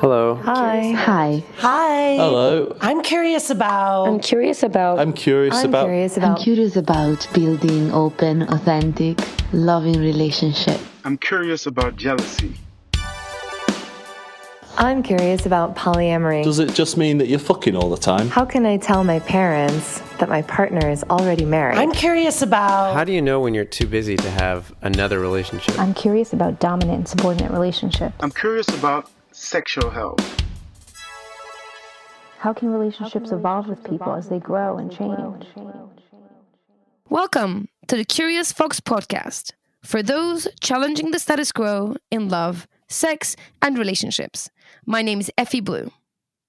Hello. Hi. Hi. Hi. Hello. I'm curious about. I'm curious about I'm curious about building open, authentic, loving relationship. I'm curious about jealousy. I'm curious about polyamory. Does it just mean that you're fucking all the time? How can I tell my parents that my partner is already married? I'm curious about. How do you know when you're too busy to have another relationship? I'm curious about dominant and subordinate relationships. I'm curious about sexual health. How can relationships evolve with people as they grow and change? Welcome to the Curious Fox podcast for those challenging the status quo in love, sex, and relationships. My name is Effie Blue.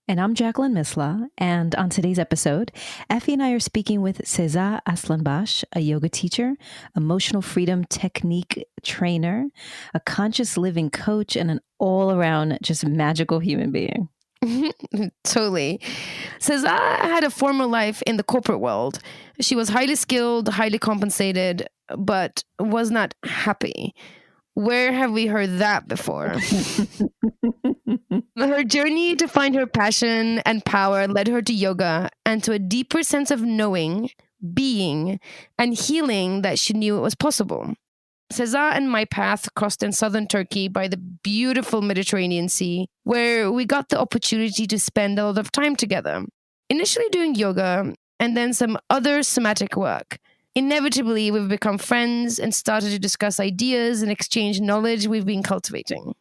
And I'm Jacqueline Misla, and on today's episode, Effie and I are speaking with Seza Aslanbaş, a yoga teacher, emotional freedom technique trainer, a conscious living coach, and an all-around just magical human being. Totally. Seza had a former life in the corporate world. She was highly skilled, highly compensated, but was not happy. Where have we heard that before? Her journey to find her passion and power led her to yoga and to a deeper sense of knowing, being, and healing that she knew it was possible. Seza and my path crossed in southern Turkey by the beautiful Mediterranean Sea, where we got the opportunity to spend a lot of time together. Initially doing yoga, and then some other somatic work. Inevitably, we've become friends and started to discuss ideas and exchange knowledge we've been cultivating.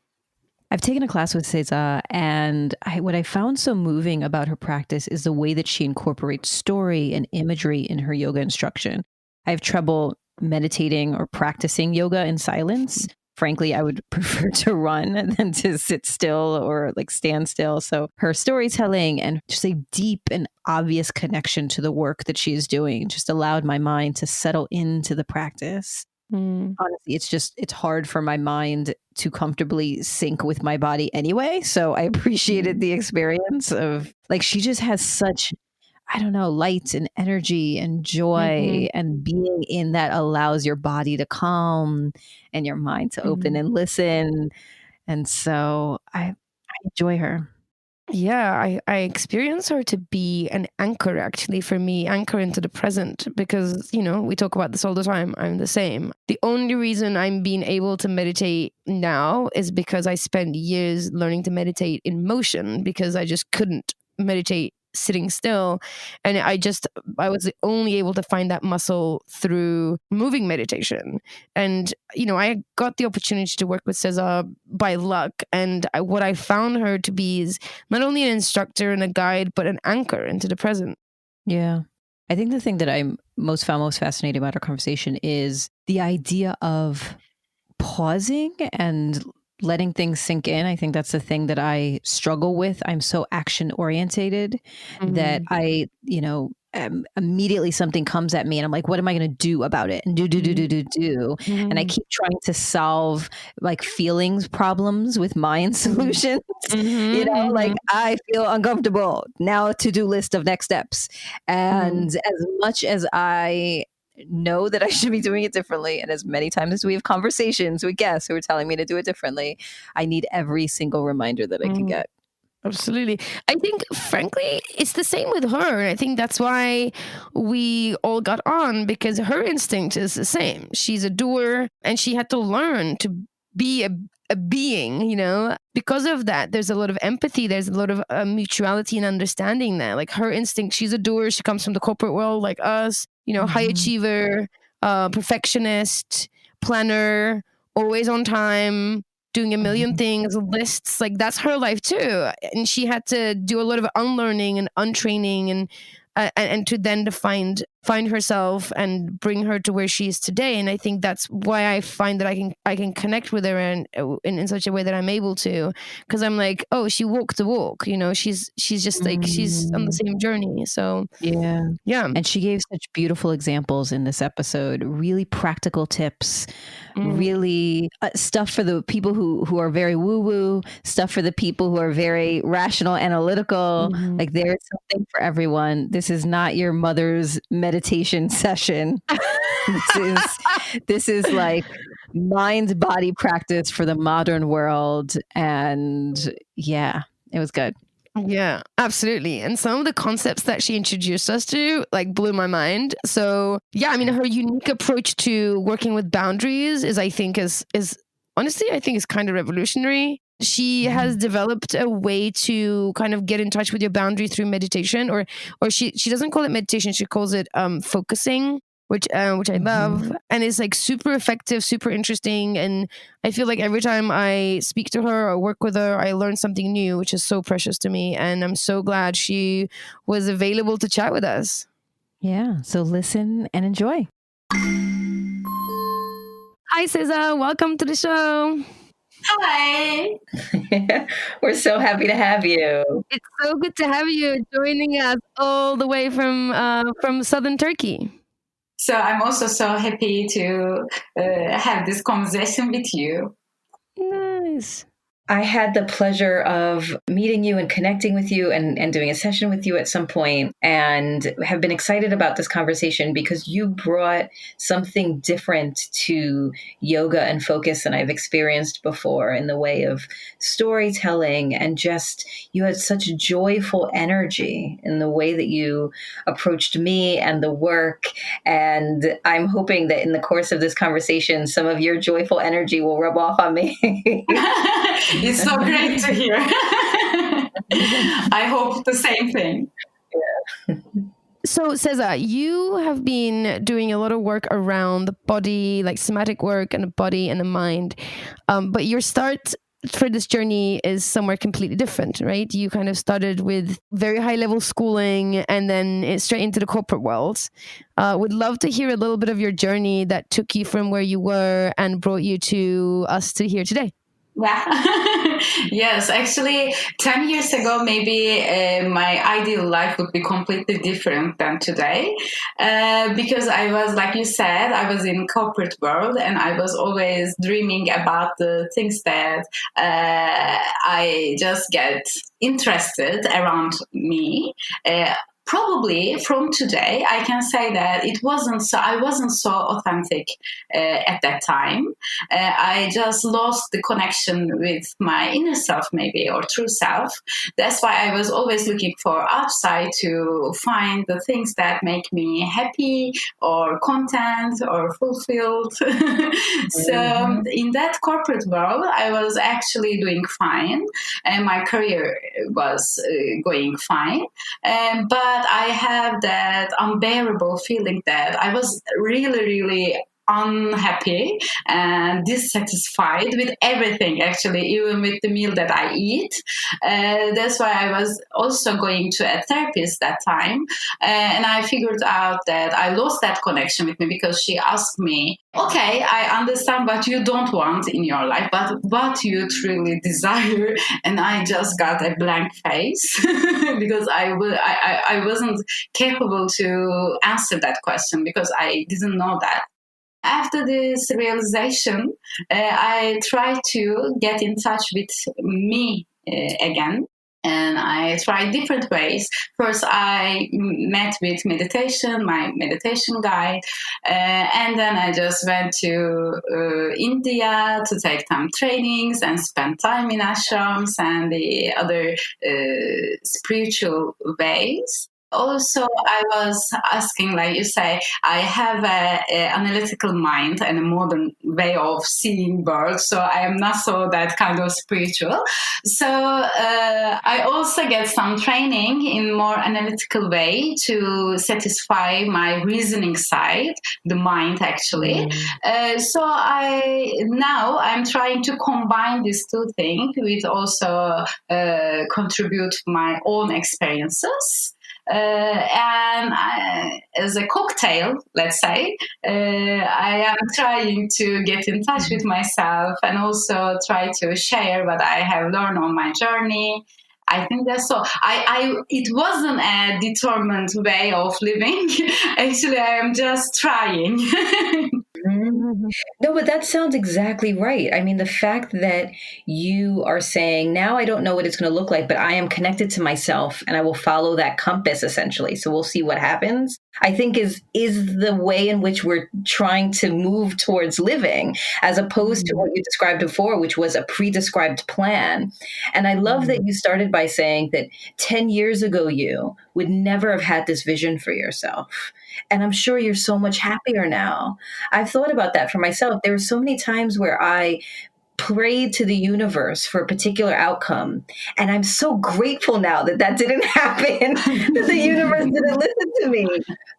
I've taken a class with Seza, and what I found so moving about her practice is the way that she incorporates story and imagery in her yoga instruction. I have trouble meditating or practicing yoga in silence. Frankly, I would prefer to run than to sit still or stand still. So her storytelling and just a deep and obvious connection to the work that she is doing just allowed my mind to settle into the practice. Honestly, it's hard for my mind to comfortably sync with my body anyway. So I appreciated the experience of she just has such, light and energy and joy, and being in that allows your body to calm and your mind to open and listen. And so I enjoy her. Yeah, I experience her to be an anchor, actually, for me, anchor into the present, because, we talk about this all the time. I'm the same. The only reason I'm being able to meditate now is because I spent years learning to meditate in motion, because I just couldn't meditate sitting still. And I was only able to find that muscle through moving meditation. And, I got the opportunity to work with Seza by luck. And what I found her to be is not only an instructor and a guide, but an anchor into the present. Yeah. I think the thing that I'm most fascinating about our conversation is the idea of pausing and letting things sink in. I think that's the thing that I struggle with. I'm so action orientated that I, immediately something comes at me and I'm like, what am I going to do about it? And do. And I keep trying to solve feelings problems with mind solutions. I feel uncomfortable. Now a to-do list of next steps. And as much as I know that I should be doing it differently, and as many times as we have conversations with guests who are telling me to do it differently, I need every single reminder that I can get. Absolutely. I think, frankly, it's the same with her. I think that's why we all got on, because her instinct is the same. She's a doer, and she had to learn to be a being, Because of that, there's a lot of empathy. There's a lot of mutuality and understanding there. Her instinct, she's a doer. She comes from the corporate world like us, high achiever, perfectionist, planner, always on time, doing a million things, lists. That's her life too. And she had to do a lot of unlearning and untraining and to then find herself and bring her to where she is today. And I think that's why I find that I can connect with her and in such a way that I'm able to, because I'm like, oh, she walked the walk, she's just she's on the same journey. So yeah. And she gave such beautiful examples in this episode, really practical tips, really stuff for the people who are very woo-woo, stuff for the people who are very rational, analytical. There's something for everyone. This is not your mother's meditation session. This is mind body practice for the modern world. And yeah, It was good. Yeah, absolutely. And some of the concepts that she introduced us to like blew my mind. So yeah, I mean, her unique approach to working with boundaries is honestly, I think is kind of revolutionary. She has developed a way to kind of get in touch with your boundary through meditation, or she doesn't call it meditation, she calls it focusing, which I love, and it's like super effective, super interesting, and I feel like every time I speak to her or work with her, I learn something new, which is so precious to me, and I'm so glad she was available to chat with us. Yeah, so listen and enjoy. Hi, Seza. Welcome to the show. Hi. We're so happy to have you. It's so good to have you joining us all the way from southern Turkey. So I'm also so happy to have this conversation with you. Nice. I had the pleasure of meeting you and connecting with you and doing a session with you at some point, and have been excited about this conversation because you brought something different to yoga and focus than I've experienced before in the way of storytelling, and just you had such joyful energy in the way that you approached me and the work. And I'm hoping that in the course of this conversation, some of your joyful energy will rub off on me. It's so great to hear. I hope the same thing. Yeah. So, Seza, you have been doing a lot of work around the body, like somatic work and the body and the mind. But your start for this journey is somewhere completely different, right? You kind of started with very high level schooling and then straight into the corporate world. Would love to hear a little bit of your journey that took you from where you were and brought you to us to here today. Yeah. Yes, actually 10 years ago, maybe my ideal life would be completely different than today. Because I was, like you said, I was in corporate world and I was always dreaming about the things that I just get interested around me. Probably from today, I can say that I wasn't so authentic at that time. I just lost the connection with my inner self, maybe, or true self. That's why I was always looking for outside to find the things that make me happy or content or fulfilled. So in that corporate world, I was actually doing fine and my career was going fine. But I have that unbearable feeling that I was really, really unhappy and dissatisfied with everything, actually, even with the meal that I eat. That's why I was also going to a therapist that time. And I figured out that I lost that connection with me because she asked me, okay, I understand what you don't want in your life, but what you truly desire. And I just got a blank face because I wasn't capable to answer that question because I didn't know that. After this realization, I tried to get in touch with me again. And I tried different ways. First, I met with meditation, my meditation guide. And then I just went to India to take some trainings and spend time in ashrams and the other spiritual ways. Also, I was asking, like you say, I have a analytical mind and a modern way of seeing world, so I am not so that kind of spiritual. So I also get some training in more analytical way to satisfy my reasoning side, the mind actually. So I'm trying to combine these two things with also contribute my own experiences. As a cocktail, let's say, I am trying to get in touch with myself and also try to share what I have learned on my journey. I think that's so. It wasn't a determined way of living. Actually, I am just trying. No, but that sounds exactly right. I mean, the fact that you are saying, now I don't know what it's going to look like, but I am connected to myself and I will follow that compass essentially. So we'll see what happens. I think is the way in which we're trying to move towards living, as opposed to what you described before, which was a pre-described plan. And I love that you started by saying that 10 years ago you would never have had this vision for yourself. And I'm sure you're so much happier now. I've thought about that for myself. There were so many times where I prayed to the universe for a particular outcome. And I'm so grateful now that didn't happen, that the universe didn't listen to me,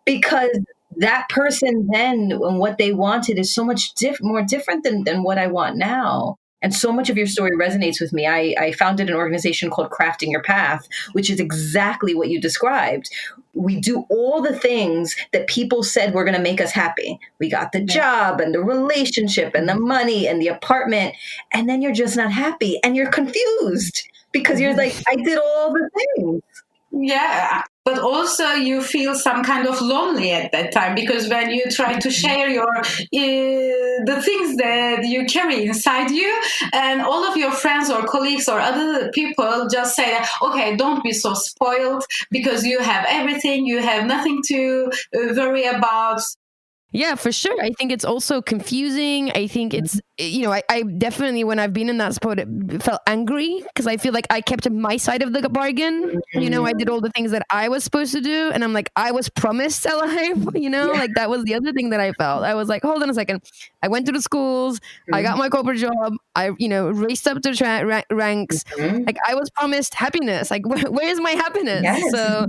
because that person then and what they wanted is so much more different than what I want now. And so much of your story resonates with me. I founded an organization called Crafting Your Path, which is exactly what you described. We do all the things that people said were going to make us happy. We got the job and the relationship and the money and the apartment. And then you're just not happy and you're confused because you're like, I did all the things. Yeah, but also you feel some kind of lonely at that time, because when you try to share the things that you carry inside you, and all of your friends or colleagues or other people just say that, okay, don't be so spoiled because you have everything, you have nothing to worry about. Yeah, for sure. I think it's also confusing. I think it's, I definitely, when I've been in that spot, felt angry because I feel like I kept my side of the bargain. I did all the things that I was supposed to do. And I'm like, I was promised a life, like that was the other thing that I felt. I was like, hold on a second. I went to the schools. I got my corporate job. I, raced up the ranks. Like I was promised happiness. Like where's my happiness? Yes. So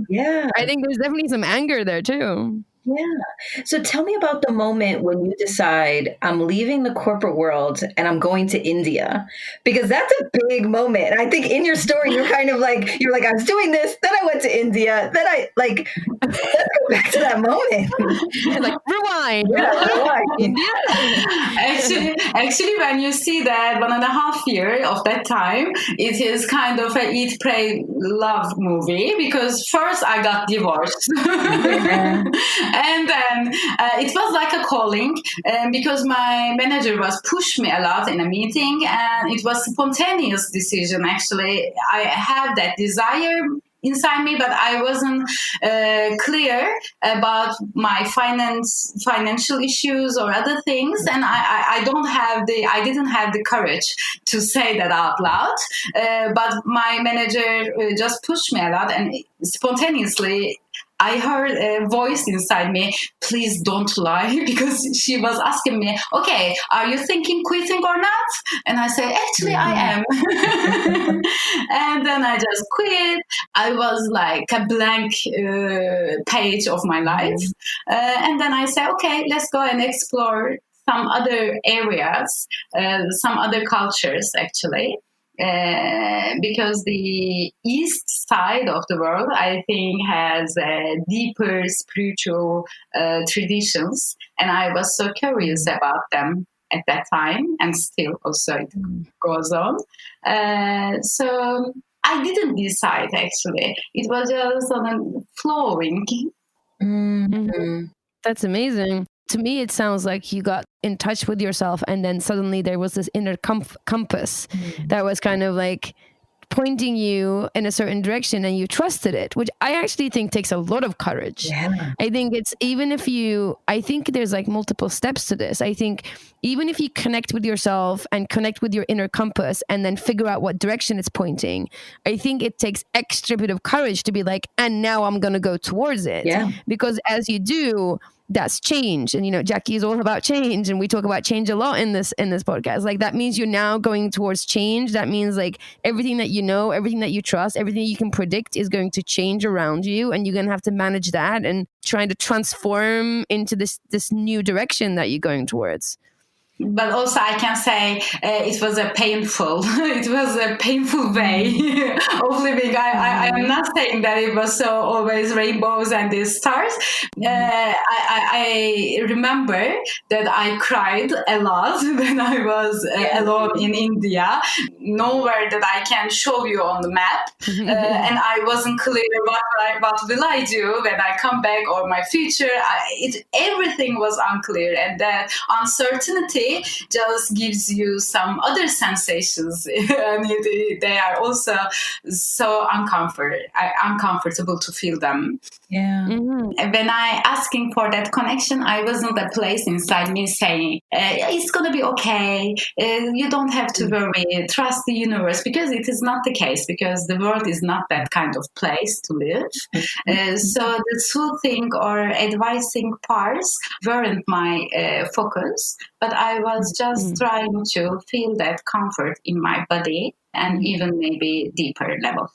I think there's definitely some anger there too. Yeah. So tell me about the moment when you decide I'm leaving the corporate world and I'm going to India, because that's a big moment. I think in your story, you're kind of like, I was doing this, then I went to India, then let's go back to that moment. Like rewind. India. Actually, when you see that 1.5 years of that time, it is kind of a eat, pray, love movie, because first I got divorced. And then it was like a calling, because my manager was pushed me a lot in a meeting, and it was a spontaneous decision. Actually, I had that desire inside me, but I wasn't clear about my financial issues or other things, and I didn't have the courage to say that out loud. But my manager just pushed me a lot, and spontaneously I heard a voice inside me, please don't lie, because she was asking me, okay, are you thinking quitting or not? And I said, actually, I am. And then I just quit. I was like a blank page of my life. And then I said, okay, let's go and explore some other areas, some other cultures, actually. Because the east side of the world, I think, has deeper spiritual traditions, and I was so curious about them at that time, and still also it goes on. So I didn't decide, actually. It was just on a flowing. That's amazing. To me, it sounds like you got in touch with yourself, and then suddenly there was this inner compass that was kind of like pointing you in a certain direction, and you trusted it, which I actually think takes a lot of courage. I think it's I think there's like multiple steps to this. I think even if you connect with yourself and connect with your inner compass and then figure out what direction it's pointing, I think it takes extra bit of courage to be like, and now I'm going to go towards it. Because as you do, that's change. And Jackie is all about change, and we talk about change a lot in this podcast. Like that means you're now going towards change. That means like everything that you know, everything that you trust, everything you can predict is going to change around you, and you're going to have to manage that and trying to transform into this new direction that you're going towards. But also I can say it was a painful way of living. I am not saying that it was so always rainbows and these stars. I remember that I cried a lot when I was alone in India. Nowhere that I can show you on the map. And I wasn't clear what will I do when I come back, or my future. Everything was unclear, and that uncertainty body just gives you some other sensations, and they are also so uncomfortable to feel them. Yeah. When I asking for that connection, I wasn't a place inside me saying, it's going to be okay. You don't have to worry. Trust the universe, because it is not the case, because the world is not that kind of place to live. So the soothing or advising parts weren't my focus, but I was just trying to feel that comfort in my body and even maybe deeper level.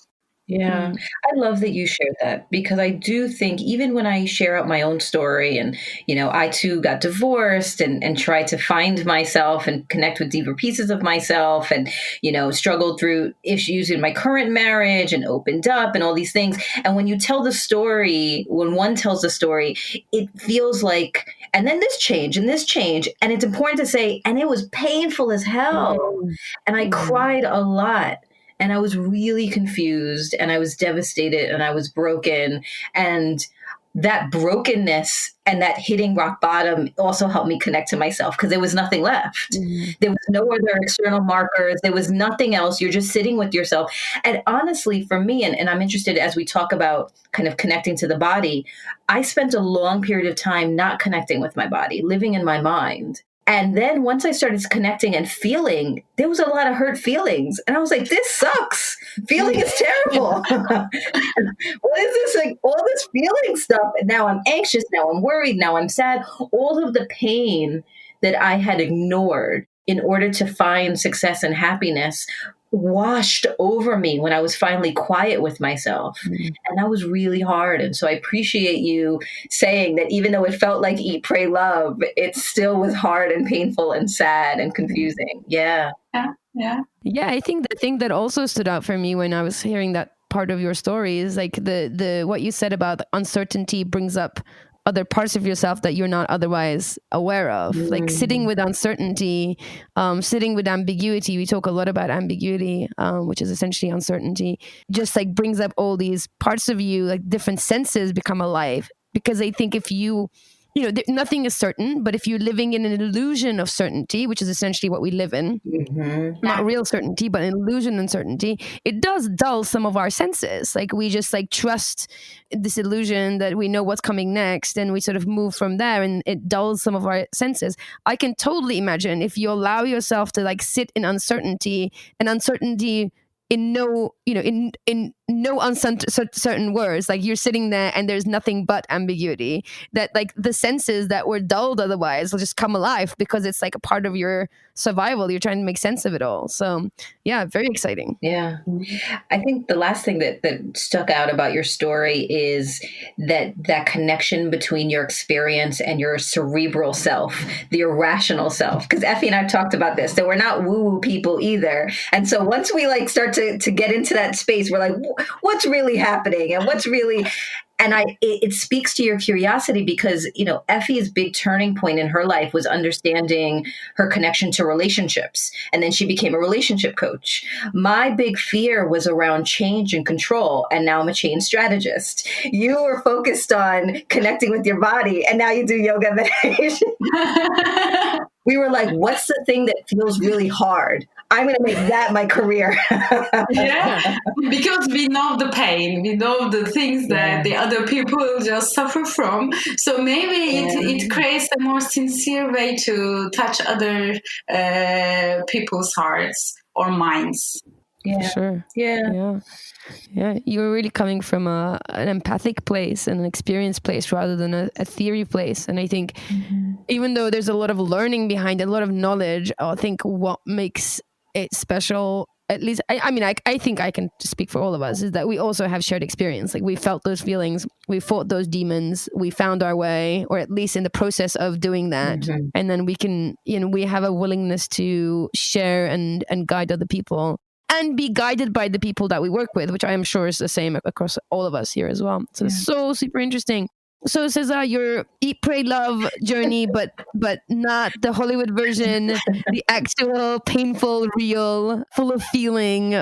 Yeah, I love that you shared that, because I do think even when I share out my own story and, I too got divorced and tried to find myself and connect with deeper pieces of myself and, struggled through issues in my current marriage and opened up and all these things. And when you tell the story, when one tells the story, it feels like, and then this change and this change. And it's important to say, and it was painful as hell. And I cried a lot. And I was really confused and I was devastated and I was broken. And that brokenness and that hitting rock bottom also helped me connect to myself, because there was nothing left. There was no other external markers. There was nothing else. You're just sitting with yourself. And honestly, for me, and I'm interested as we talk about kind of connecting to the body, I spent a long period of time not connecting with my body, living in my mind. And then once I started connecting and feeling, there was a lot of hurt feelings. And I was like, this sucks. Feeling is terrible. What is this? Like all this feeling stuff. And now I'm anxious. Now I'm worried. Now I'm sad. All of the pain that I had ignored in order to find success and happiness washed over me when I was finally quiet with myself. And that was really hard. And so I appreciate you saying that even though it felt like Eat, Pray, Love, it still was hard and painful and sad and confusing. Yeah. Yeah. I think the thing that also stood out for me when I was hearing that part of your story is like the what you said about uncertainty brings up other parts of yourself that you're not otherwise aware of. Like sitting with uncertainty, sitting with ambiguity. We talk a lot about ambiguity, which is essentially uncertainty. Just like brings up all these parts of you, like different senses become alive. Because I think if you nothing is certain, but if you're living in an illusion of certainty, which is essentially what we live in, not real certainty, but an illusion and certainty, it does dull some of our senses. Like we just like trust this illusion that we know what's coming next, and we sort of move from there, and it dulls some of our senses. I can totally imagine if you allow yourself to like sit in uncertainty, and uncertainty in no uncertain words, like you're sitting there and there's nothing but ambiguity, that like the senses that were dulled otherwise will just come alive because it's like a part of your survival. You're trying to make sense of it all. So yeah, very exciting. Yeah. I think the last thing that stuck out about your story is that connection between your experience and your cerebral self, the irrational self. Because Effie and I've talked about this, that we're not woo-woo people either. And so once we like start to get into that space, we're like, what's really happening and what's really... And it speaks to your curiosity, because, Effie's big turning point in her life was understanding her connection to relationships. And then she became a relationship coach. My big fear was around change and control. And now I'm a change strategist. You were focused on connecting with your body, and now you do yoga and meditation. We were like, what's the thing that feels really hard? I'm going to make that my career. Yeah, because we know the pain, we know the things that the other people just suffer from. So maybe it creates a more sincere way to touch other people's hearts or minds. Yeah, sure. Yeah. You were really coming from an empathic place and an experience place rather than a theory place. And I think even though there's a lot of learning behind it, a lot of knowledge, I think what makes it special, at least I think I can speak for all of us, is that we also have shared experience. Like we felt those feelings, we fought those demons, we found our way, or at least in the process of doing that. And then we can, we have a willingness to share and guide other people and be guided by the people that we work with, which I am sure is the same across all of us here as well. So it's so super interesting. So Seza, your Eat, Pray, Love journey, but not the Hollywood version, the actual painful, real, full of feeling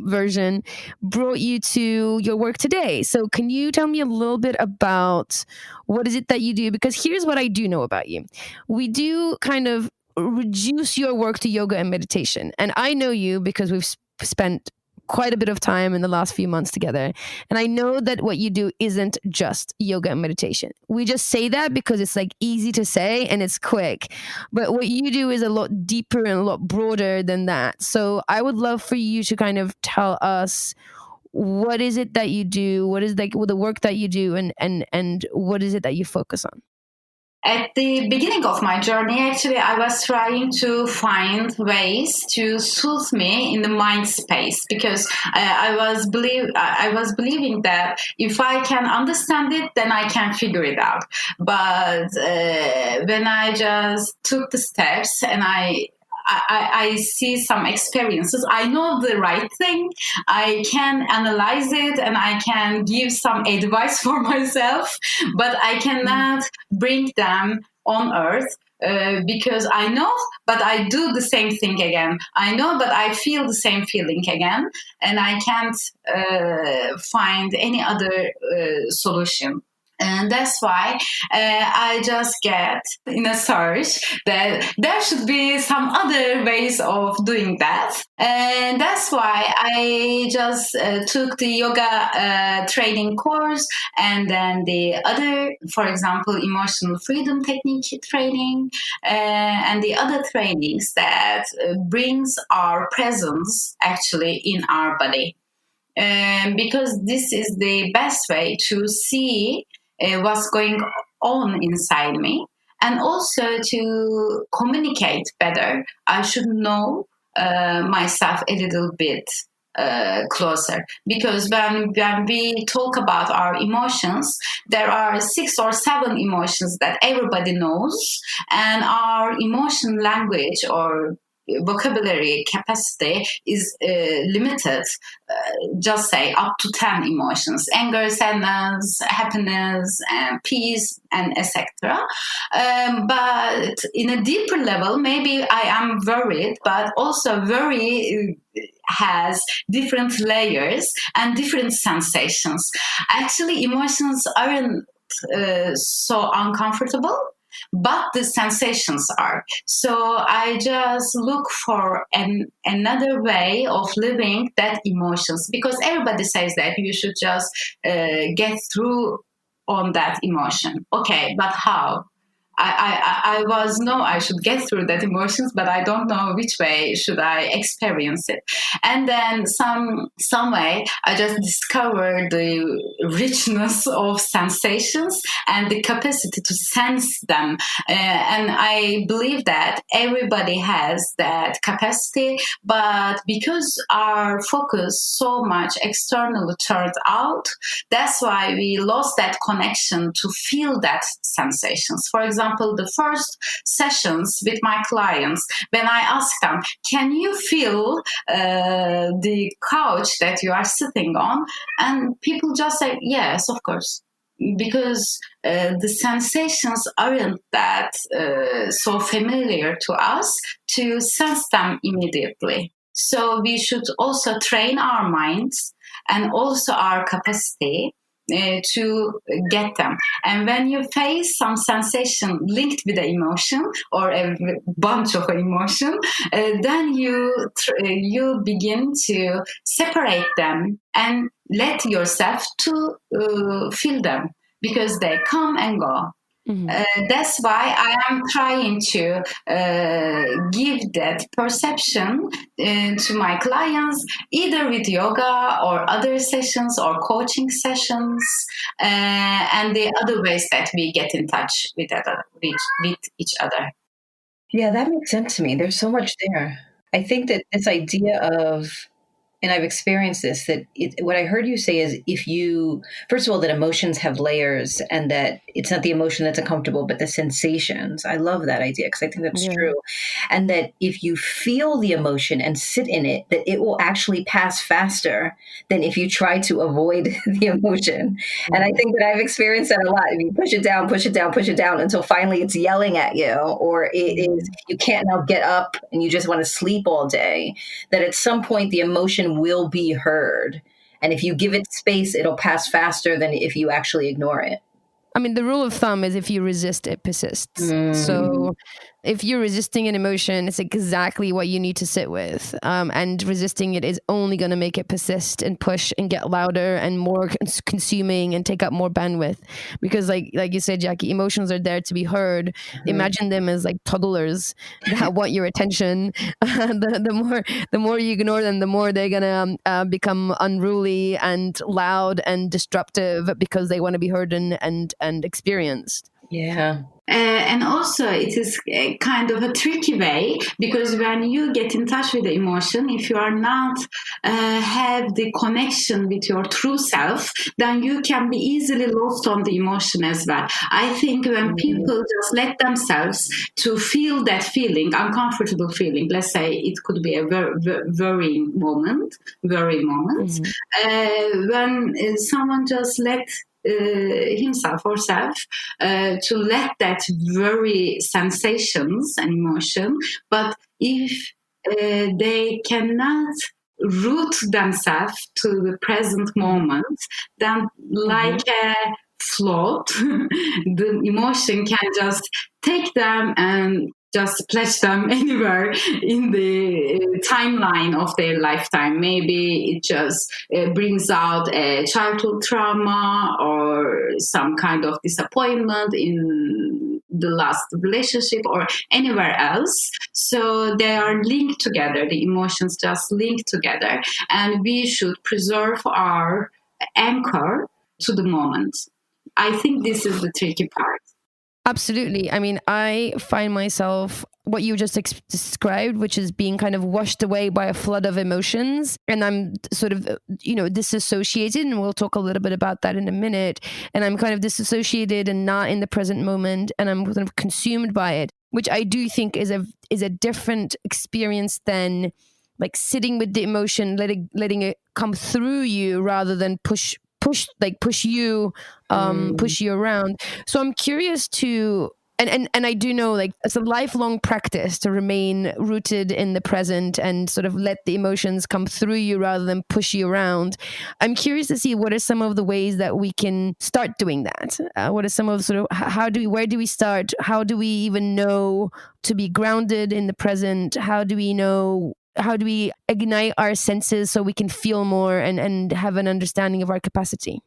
version, brought you to your work today. So can you tell me a little bit about what is it that you do? Because here's what I do know about you. We do kind of reduce your work to yoga and meditation. And I know you because we've spent quite a bit of time in the last few months together. And I know that what you do isn't just yoga and meditation. We just say that because it's like easy to say and it's quick. But what you do is a lot deeper and a lot broader than that. So I would love for you to kind of tell us, what is it that you do? What is like the work that you do, and what is it that you focus on? At the beginning of my journey, actually, I was trying to find ways to soothe me in the mind space, because I was believing that if I can understand it, then I can figure it out. But when I just took the steps and I see some experiences, I know the right thing, I can analyze it and I can give some advice for myself, but I cannot bring them on earth because I know, but I do the same thing again. I know, but I feel the same feeling again, and I can't find any other solution. And that's why I just get in a search that there should be some other ways of doing that. And that's why I just took the yoga training course, and then the other, for example, emotional freedom technique training, and the other trainings that brings our presence actually in our body. Because this is the best way to see what's going on inside me, and also to communicate better. I should know myself a little bit closer, because when we talk about our emotions, there are 6 or 7 emotions that everybody knows, and our emotion language or vocabulary capacity is limited. Just say up to 10 emotions: anger, sadness, happiness, and peace, and etc. But in a deeper level, maybe I am worried, but also worry has different layers and different sensations. Actually, emotions aren't so uncomfortable, but the sensations are. So I just look for another way of living that emotions, because everybody says that you should just get through on that emotion. Okay, but how? I should get through that emotions, but I don't know which way should I experience it. And then some way I just discovered the richness of sensations and the capacity to sense them. And I believe that everybody has that capacity, but because our focus so much externally turned out, that's why we lost that connection to feel that sensations. For example, the first sessions with my clients, when I ask them, can you feel the couch that you are sitting on? And people just say, yes, of course. Because the sensations aren't that so familiar to us to sense them immediately. So we should also train our minds and also our capacity to get them. And when you face some sensation linked with an emotion or a bunch of emotion, then you begin to separate them and let yourself to feel them, because they come and go. Mm-hmm. That's why I am trying to give that perception to my clients, either with yoga or other sessions or coaching sessions, and the other ways that we get in touch with each other. Yeah, that makes sense to me. There's so much there. I think that this idea of, and I've experienced this, that what I heard you say is, if you, first of all, that emotions have layers, and that it's not the emotion that's uncomfortable, but the sensations. I love that idea, because I think that's true. And that if you feel the emotion and sit in it, that it will actually pass faster than if you try to avoid the emotion. And I think that I've experienced that a lot. If you push it down, push it down, push it down until finally it's yelling at you, or it is, you can't now get up and you just want to sleep all day, that at some point the emotion will be heard. And if you give it space, it'll pass faster than if you actually ignore it. I mean, the rule of thumb is if you resist, it persists. So if you're resisting an emotion, it's exactly what you need to sit with. And resisting it is only going to make it persist and push and get louder and more consuming and take up more bandwidth. Because like you said, Jackie, emotions are there to be heard. Mm-hmm. Imagine them as like toddlers that want your attention. The more you ignore them, the more they're going to become unruly and loud and disruptive because they want to be heard and experienced. Yeah. And also it is a kind of a tricky way, because when you get in touch with the emotion, if you are not have the connection with your true self, then you can be easily lost on the emotion as well. I think when people just let themselves to feel that feeling, uncomfortable feeling, let's say it could be a worrying moment, when someone just let himself or herself to let that very sensations and emotion, but if they cannot root themselves to the present moment, then like a float, the emotion can just take them and just splash them anywhere in the timeline of their lifetime. Maybe it just brings out a childhood trauma or some kind of disappointment in the last relationship or anywhere else. So they are linked together. The emotions just link together. And we should preserve our anchor to the moment. I think this is the tricky part. Absolutely. I mean, I find myself, what you just described, which is being kind of washed away by a flood of emotions. And I'm sort of, disassociated. And we'll talk a little bit about that in a minute. And I'm kind of disassociated and not in the present moment. And I'm kind of consumed by it, which I do think is a different experience than like sitting with the emotion, letting it come through you rather than push you around. So I'm curious to, and I do know, like, it's a lifelong practice to remain rooted in the present and sort of let the emotions come through you rather than push you around. I'm curious to see what are some of the ways that we can start doing that. What are some of sort of, where do we start? How do we even know to be grounded in the present? How do we ignite our senses so we can feel more and have an understanding of our capacity?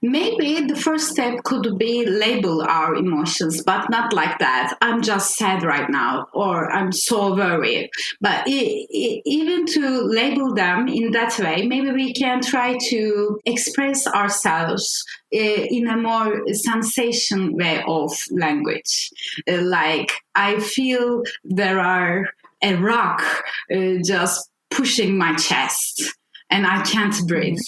Maybe the first step could be label our emotions, but not like that. I'm just sad right now, or I'm so worried. But even to label them in that way, maybe we can try to express ourselves in a more sensation way of language. Like, I feel there are a rock just pushing my chest and I can't breathe.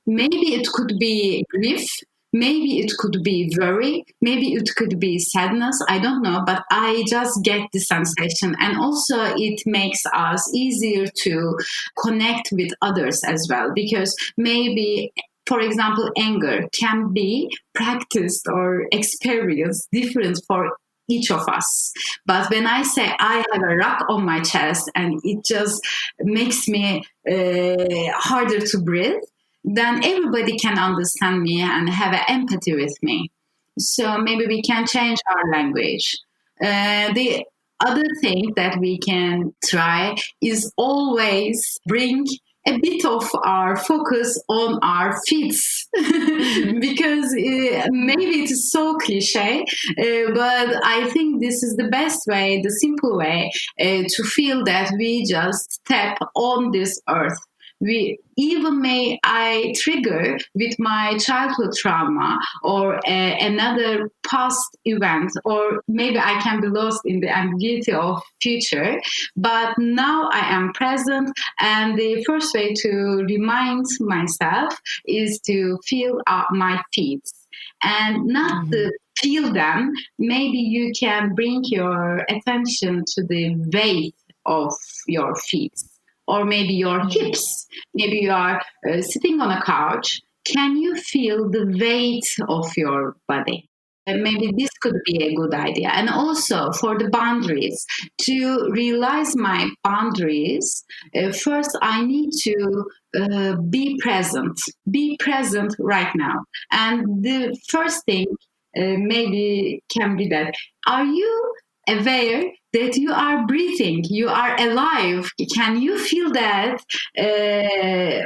Maybe it could be grief, maybe it could be worry, maybe it could be sadness, I don't know, but I just get the sensation. And also it makes us easier to connect with others as well, because maybe, for example, anger can be practiced or experienced different for each of us. But when I say I have a rock on my chest and it just makes me harder to breathe, then everybody can understand me and have an empathy with me. So maybe we can change our language. The other thing that we can try is always bring a bit of our focus on our feet, because maybe it is so cliche, but I think this is the best way, the simple way to feel that we just step on this earth. I trigger with my childhood trauma or another past event, or maybe I can be lost in the ambiguity of future. But now I am present, and the first way to remind myself is to feel my feet and not to feel them. Maybe you can bring your attention to the weight of your feet, or maybe your hips. Maybe you are sitting on a couch. Can you feel the weight of your body? And maybe this could be a good idea. And also for the boundaries, to realize my boundaries, first I need to be present. Be present right now. And the first thing maybe can be that, are you aware that you are breathing, you are alive. Can you feel that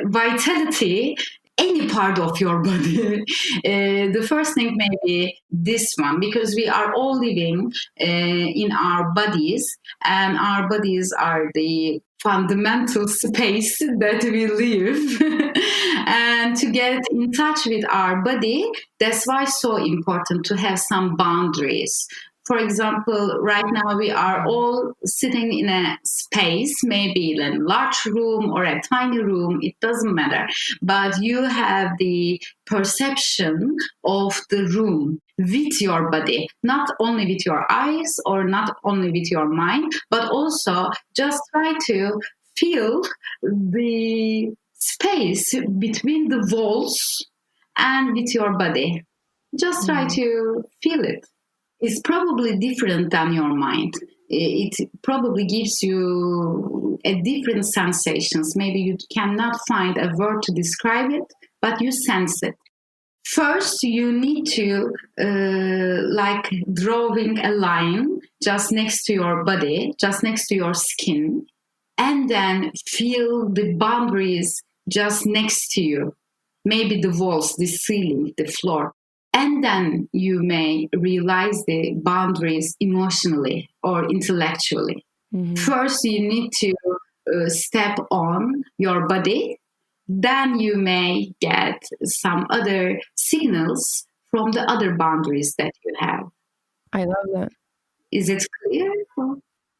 vitality? Any part of your body. The first thing may be this one, because we are all living in our bodies, and our bodies are the fundamental space that we live. And to get in touch with our body, that's why it's so important to have some boundaries. For example, right now we are all sitting in a space, maybe in a large room or a tiny room, it doesn't matter. But you have the perception of the room with your body, not only with your eyes or not only with your mind, but also just try to feel the space between the walls and with your body. Just try to feel it. It's probably different than your mind. It probably gives you a different sensations. Maybe you cannot find a word to describe it, but you sense it. First, you need to like drawing a line just next to your body, just next to your skin, and then feel the boundaries just next to you. Maybe the walls, the ceiling, the floor. And then you may realize the boundaries emotionally or intellectually. Mm-hmm. First, you need to step on your body. Then you may get some other signals from the other boundaries that you have. I love that. Is it clear?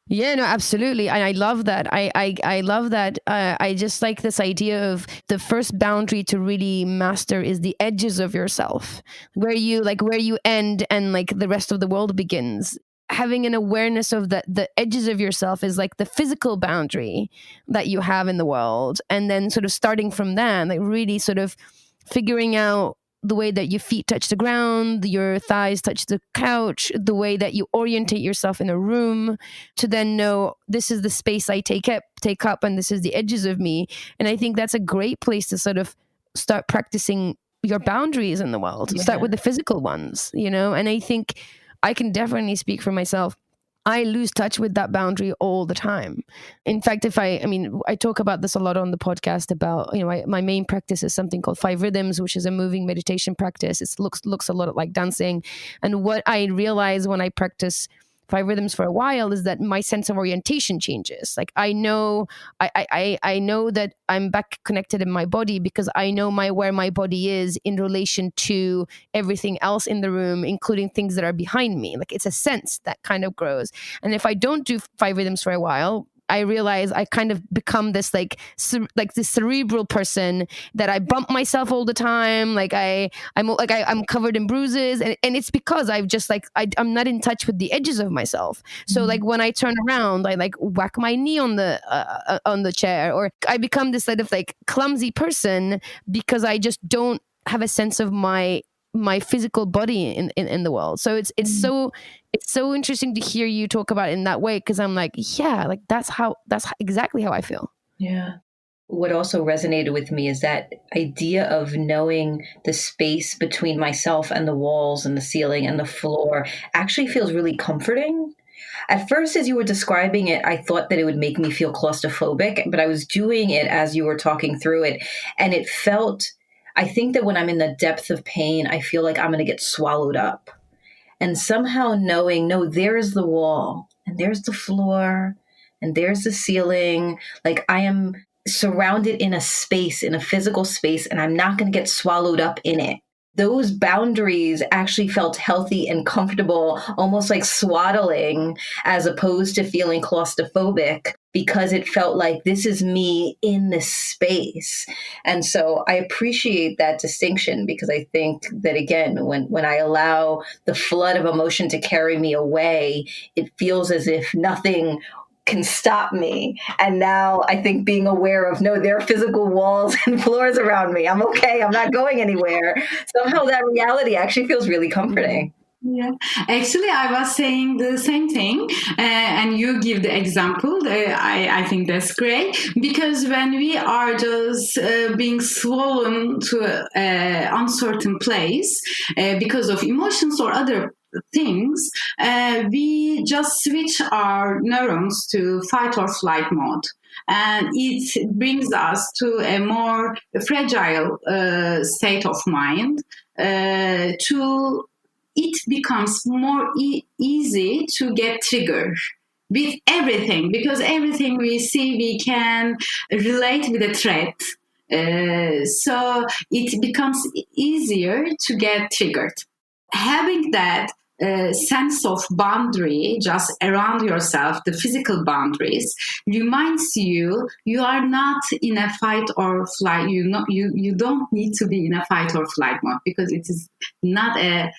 Yeah, no, absolutely. And I love that. I love that. I just like this idea of the first boundary to really master is the edges of yourself, where you end and like the rest of the world begins. Having an awareness of the edges of yourself is like the physical boundary that you have in the world. And then sort of starting from that, like really sort of figuring out the way that your feet touch the ground, your thighs touch the couch, the way that you orientate yourself in a room, to then know this is the space I take up, and this is the edges of me. And I think that's a great place to sort of start practicing your boundaries in the world. Yeah. Start with the physical ones, and I think I can definitely speak for myself. I lose touch with that boundary all the time. In fact, I talk about this a lot on the podcast about, my main practice is something called 5 Rhythms, which is a moving meditation practice. It looks a lot like dancing. And what I realize when I practice 5 Rhythms for a while is that my sense of orientation changes. Like I know that I'm back connected in my body because I know where my body is in relation to everything else in the room, including things that are behind me. Like it's a sense that kind of grows. And if I don't do 5 Rhythms for a while, I realize I kind of become this like this cerebral person that I bump myself all the time. Like I'm covered in bruises, and it's because I've just I'm not in touch with the edges of myself. So like when I turn around, I like whack my knee on the chair, or I become this sort of like clumsy person because I just don't have a sense of my physical body in the world. So it's so interesting to hear you talk about it in that way, because I'm like, yeah, like that's exactly how I feel. Yeah. What also resonated with me is that idea of knowing the space between myself and the walls and the ceiling and the floor actually feels really comforting. At first, as you were describing it, I thought that it would make me feel claustrophobic, but I was doing it as you were talking through it, and it felt, I think that when I'm in the depth of pain, I feel like I'm going to get swallowed up. And somehow knowing, no, there's the wall, and there's the floor, and there's the ceiling. Like I am surrounded in a space, in a physical space, and I'm not going to get swallowed up in it. Those boundaries actually felt healthy and comfortable, almost like swaddling, as opposed to feeling claustrophobic, because it felt like this is me in this space. And so I appreciate that distinction, because I think that, again, when I allow the flood of emotion to carry me away, it feels as if nothing can stop me. And now I think being aware of, no, there are physical walls and floors around me. I'm okay. I'm not going anywhere. Somehow that reality actually feels really comforting. Yeah, actually, I was saying the same thing, and you give the example. I think that's great, because when we are just being swollen to an uncertain place because of emotions or other things, we just switch our neurons to fight or flight mode. And it brings us to a more fragile state of mind. It becomes more easy to get triggered with everything, because everything we see we can relate with a threat. So it becomes easier to get triggered. Having that sense of boundary just around yourself, the physical boundaries, reminds you are not in a fight or flight. You don't need to be in a fight or flight mode, because it is not there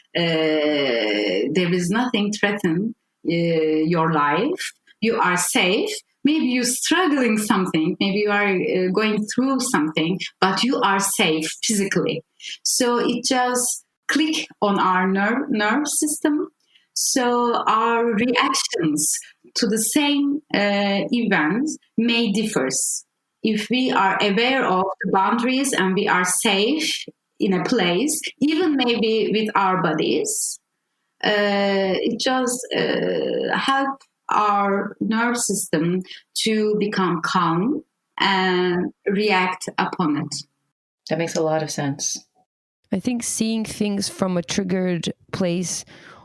is nothing threatening your life. You are safe. Maybe you're struggling something, maybe you are going through something, but you are safe physically. So it just click on our nerve system. So our reactions to the same event may differ. If we are aware of the boundaries and we are safe in a place, even maybe with our bodies, it just help our nerve system to become calm and react upon it. That makes a lot of sense. I think seeing things from a triggered place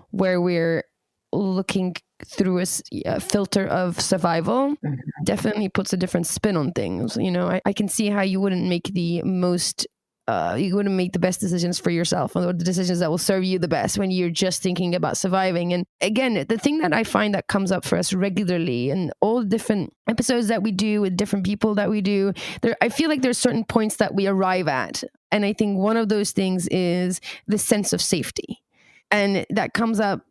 where we're looking through a filter of survival definitely puts a different spin on things. You know, I can see how you wouldn't make the most you wouldn't make the best decisions for yourself, or the decisions that will serve you the best when you're just thinking about surviving. And again, the thing that I find that comes up for us regularly in all the different episodes that we do with different people that we do, I feel like there's certain points that we arrive at. And I think one of those things is the sense of safety. And that comes up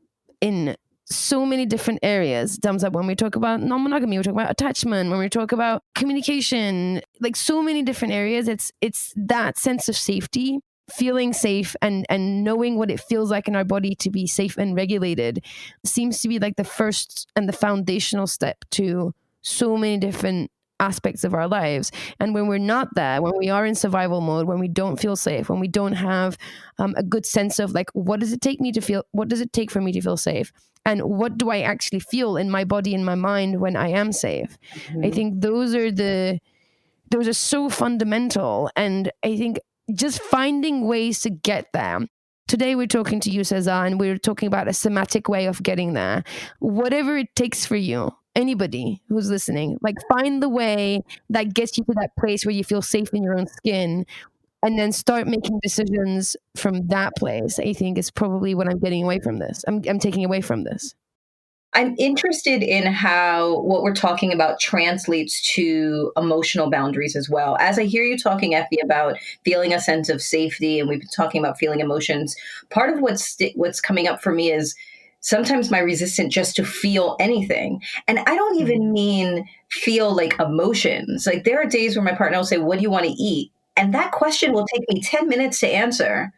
in so many different areas. It comes up when we talk about non-monogamy, we talk about attachment, when we talk about communication, like so many different areas. It's that sense of safety, feeling safe and knowing what it feels like in our body to be safe and regulated seems to be like the first and the foundational step to so many different aspects of our lives. And when we're not there, when we are in survival mode, when we don't feel safe, when we don't have a good sense of like, what does it take for me to feel safe? And what do I actually feel in my body, in my mind when I am safe? I think those are so fundamental. And I think just finding ways to get there. Today we're talking to you, Seza, and we're talking about a somatic way of getting there. Whatever it takes for you, anybody who's listening, like find the way that gets you to that place where you feel safe in your own skin, and then start making decisions from that place. I think is probably what I'm getting away from this. I'm taking away from this. I'm interested in how what we're talking about translates to emotional boundaries as well. As I hear you talking, Effie, about feeling a sense of safety, and we've been talking about feeling emotions, part of what's coming up for me is sometimes my resistance just to feel anything. And I don't even mean feel like emotions. Like there are days where my partner will say, "What do you want to eat?" And that question will take me 10 minutes to answer,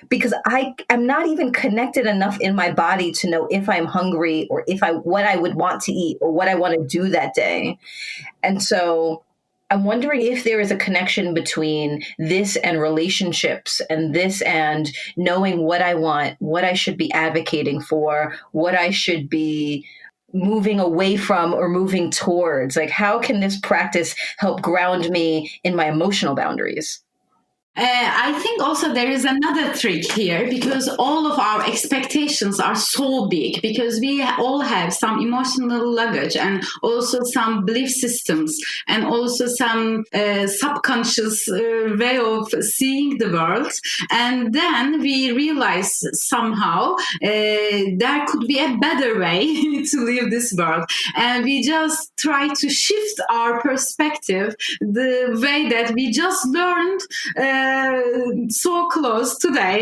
because I'm not even connected enough in my body to know if I'm hungry or what I would want to eat or what I want to do that day. And so I'm wondering if there is a connection between this and relationships, and this and knowing what I want, what I should be advocating for, what I should be moving away from or moving towards. Like, how can this practice help ground me in my emotional boundaries? I think also there is another trick here, because all of our expectations are so big, because we all have some emotional luggage and also some belief systems and also some subconscious way of seeing the world. And then we realize somehow there could be a better way to live this world. And we just try to shift our perspective the way that we just learned so close today.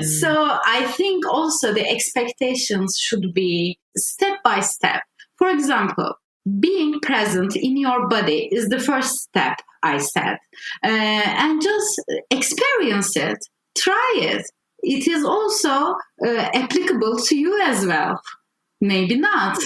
So I think also the expectations should be step by step. For example, being present in your body is the first step, I said. And just experience it, try it. It is also applicable to you as well. Maybe not.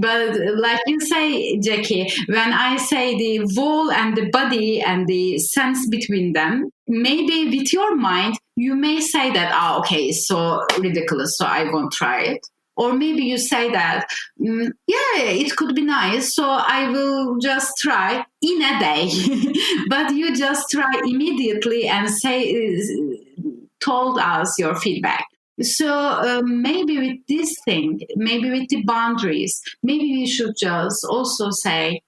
But like you say, Jackie, when I say the wall and the body and the sense between them, maybe with your mind, you may say that, okay, it's so ridiculous, so I won't try it. Or maybe you say that, yeah, it could be nice, so I will just try in a day. But you just try immediately and told us your feedback. So maybe with this thing, maybe with the boundaries, maybe we should just also say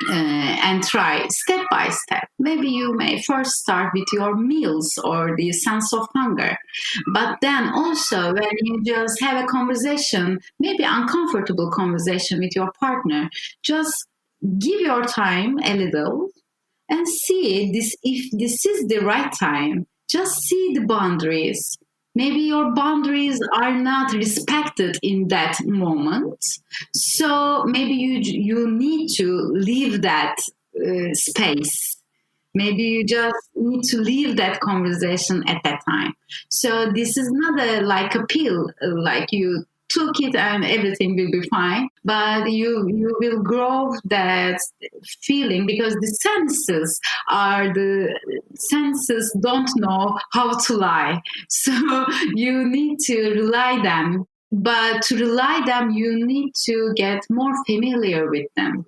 and try step by step. Maybe you may first start with your meals or the sense of hunger. But then also when you just have a conversation, maybe uncomfortable conversation with your partner, just give your time a little and see this if this is the right time. Just see the boundaries. Maybe your boundaries are not respected in that moment. So maybe you need to leave that space. Maybe you just need to leave that conversation at that time. So this is not like a pill, like you took it and everything will be fine, but you will grow that feeling, because the senses don't know how to lie, so you need to rely them. But to rely them, you need to get more familiar with them.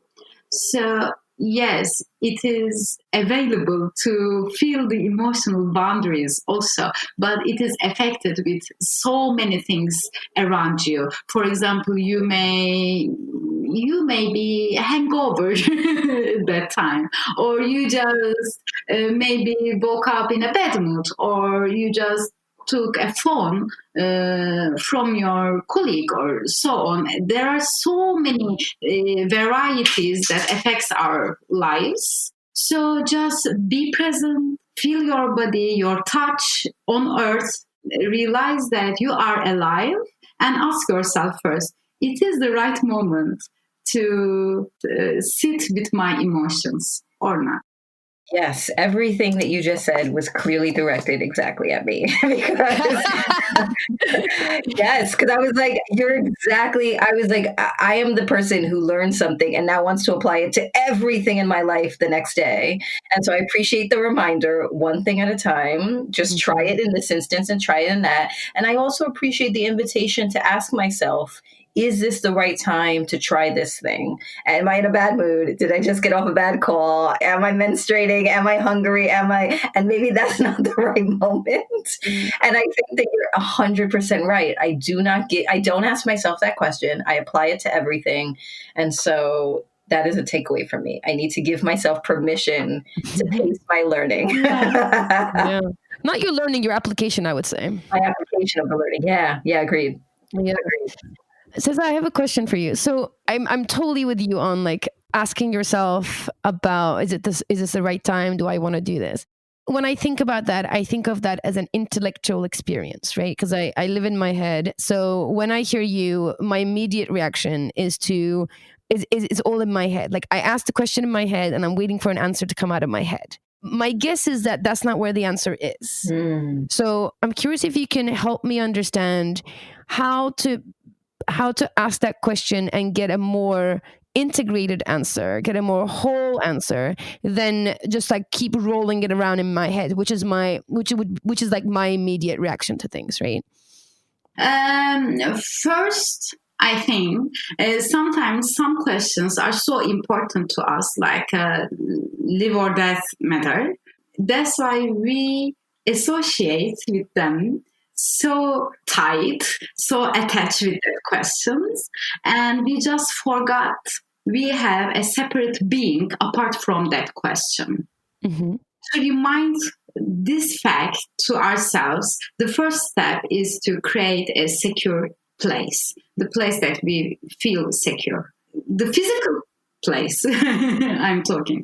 So yes, it is available to feel the emotional boundaries also, but it is affected with so many things around you. For example, you may be hangover that time, or you just maybe woke up in a bad mood, or you just took a phone from your colleague or so on. There are so many varieties that affects our lives. So just be present, feel your body, your touch on earth, realize that you are alive, and ask yourself first, it is the right moment to sit with my emotions or not? Yes, everything that you just said was clearly directed exactly at me. Because yes, because I was like, I am the person who learned something and now wants to apply it to everything in my life the next day. And so I appreciate the reminder, one thing at a time, just try it in this instance and try it in that. And I also appreciate the invitation to ask myself, is this the right time to try this thing? Am I in a bad mood? Did I just get off a bad call? Am I menstruating? Am I hungry? And maybe that's not the right moment. And I think that you're 100% right. I don't ask myself that question. I apply it to everything. And so that is a takeaway from me. I need to give myself permission to pace my learning. Yeah. Not your learning, your application, I would say. My application of the learning. Yeah, agreed. Yeah. Agreed. Seza, I have a question for you. So I'm totally with you on like asking yourself about, is this the right time? Do I want to do this? When I think about that, I think of that as an intellectual experience, right? Because I live in my head. So when I hear you, my immediate reaction is all in my head. Like I asked the question in my head and I'm waiting for an answer to come out of my head. My guess is that that's not where the answer is. So I'm curious if you can help me understand how to ask that question and get a more integrated answer, get a more whole answer than just like keep rolling it around in my head, which is like my immediate reaction to things, right? First, I think sometimes some questions are so important to us, like live or death matter. That's why we associate with them so tight, so attached with the questions, and we just forgot we have a separate being apart from that question. To remind this fact to ourselves, the first step is to create a secure place, the place that we feel secure, the physical place I'm talking.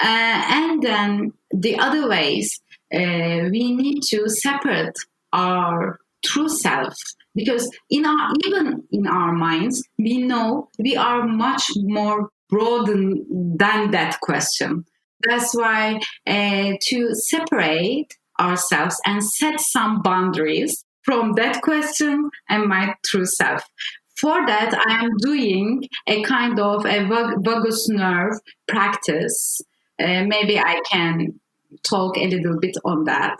And then the other ways, we need to separate our true self, because even in our minds, we know we are much more broad than that question. That's why to separate ourselves and set some boundaries from that question and my true self. For that, I am doing a kind of a vagus nerve practice. Maybe I can talk a little bit on that.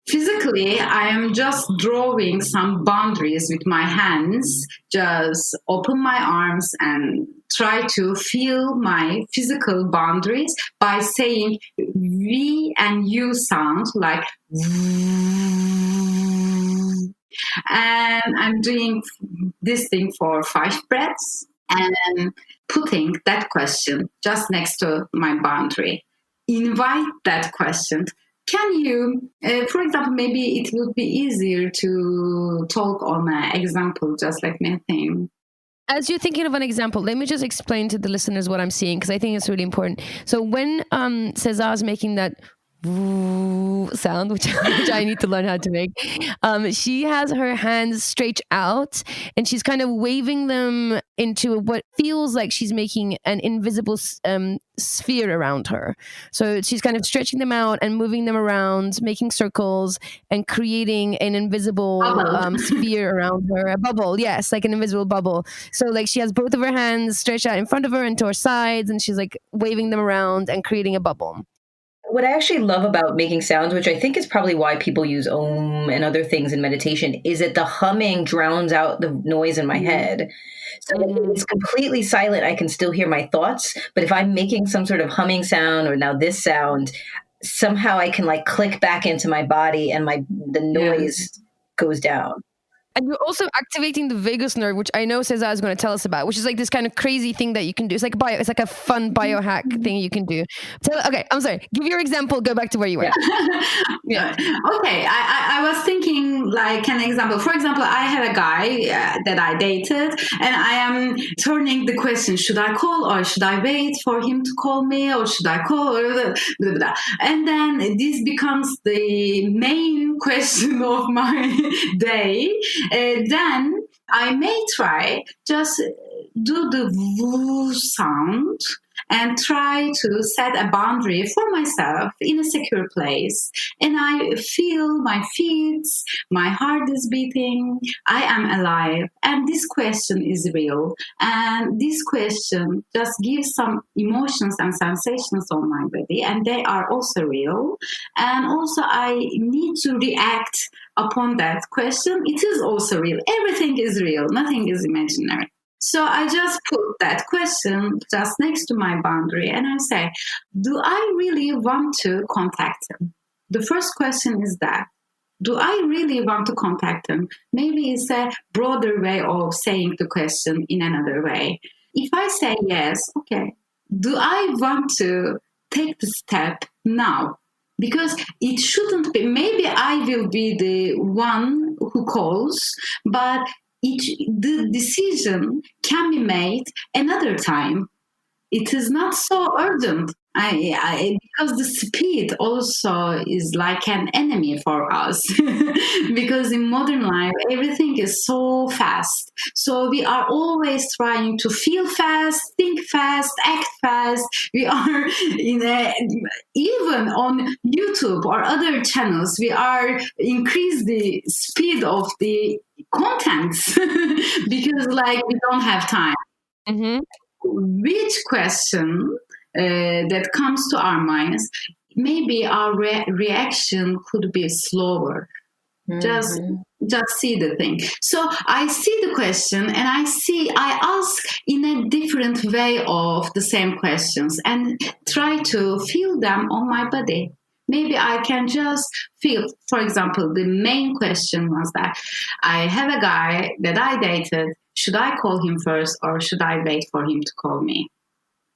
Physically, I am just drawing some boundaries with my hands, just open my arms and try to feel my physical boundaries by saying V and U sound like and I'm doing this thing for 5 breaths and putting that question just next to my boundary. Invite that question. Can you, for example, maybe it would be easier to talk on an example, just like me think. As you're thinking of an example, let me just explain to the listeners what I'm seeing, because I think it's really important. So when Seza is making that sound, which I need to learn how to make, she has her hands straight out and she's kind of waving them into what feels like she's making an invisible sphere around her. So she's kind of stretching them out and moving them around, making circles and creating an invisible sphere around her, a bubble. Yes, like an invisible bubble. So like she has both of her hands stretched out in front of her and to her sides, and she's like waving them around and creating a bubble. What I actually love about making sounds, which I think is probably why people use Om and other things in meditation, is that the humming drowns out the noise in my head. So if it's completely silent, I can still hear my thoughts. But if I'm making some sort of humming sound or now this sound, somehow I can like click back into my body and the noise goes down. And you're also activating the vagus nerve, which I know Seza is going to tell us about, which is like this kind of crazy thing that you can do. It's like a fun biohack thing you can do. Okay, I'm sorry. Give your example. Go back to where you were. Yeah. Okay, I was thinking like an example. For example, I had a guy that I dated, and I am turning the question: should I call or should I wait for him to call me, or should I call? Blah, blah, blah. And then this becomes the main question of my day. Then I may try just do the woo sound and try to set a boundary for myself in a secure place. And I feel my feet, my heart is beating, I am alive. And this question is real. And this question just gives some emotions and sensations on my body, and they are also real. And also I need to react upon that question. It is also real. Everything is real. Nothing is imaginary. So I just put that question just next to my boundary and I say, do I really want to contact him? The first question is that. Do I really want to contact him? Maybe it's a broader way of saying the question in another way. If I say yes, okay, do I want to take the step now? Because it shouldn't be, maybe I will be the one who calls, but the decision can be made another time. It is not so urgent. Because the speed also is like an enemy for us. Because in modern life, everything is so fast. So we are always trying to feel fast, think fast, act fast. We are even on YouTube or other channels, we are increase the speed of the contents because like we don't have time. Mm-hmm. Which question that comes to our minds, maybe our reaction could be slower. Just see the thing. So I see the question and I ask in a different way of the same questions and try to feel them on my body. Maybe I can just feel, for example, the main question was that I have a guy that I dated. Should I call him first or should I wait for him to call me?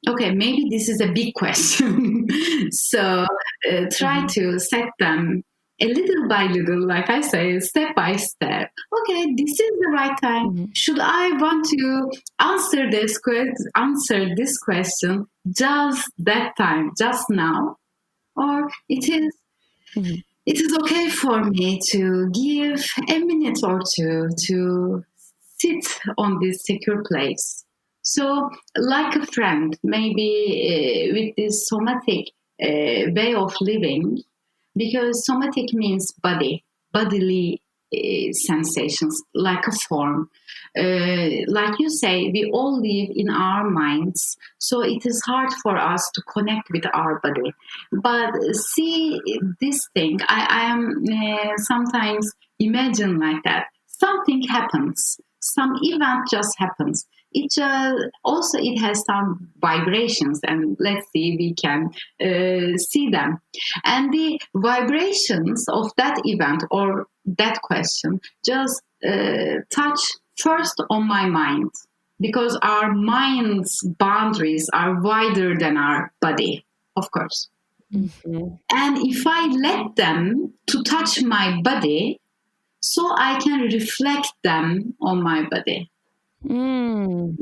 Okay, maybe this is a big question. So try to set them a little by little, like I say, step by step. Okay, this is the right time. Mm-hmm. Should I want to answer this question just that time, just now? Or it is okay for me to give a minute or two to sit on this secure place. So, like a friend, maybe with this somatic way of living, because somatic means bodily sensations like a form. Like you say, we all live in our minds, so it is hard for us to connect with our body. But see, this thing, I am sometimes imagine like that. Something happens, some event just happens. It has some vibrations, and let's see, we can see them. And the vibrations of that event or that question just touch first on my mind, because our mind's boundaries are wider than our body, of course. Mm-hmm. And if I let them to touch my body, so I can reflect them on my body.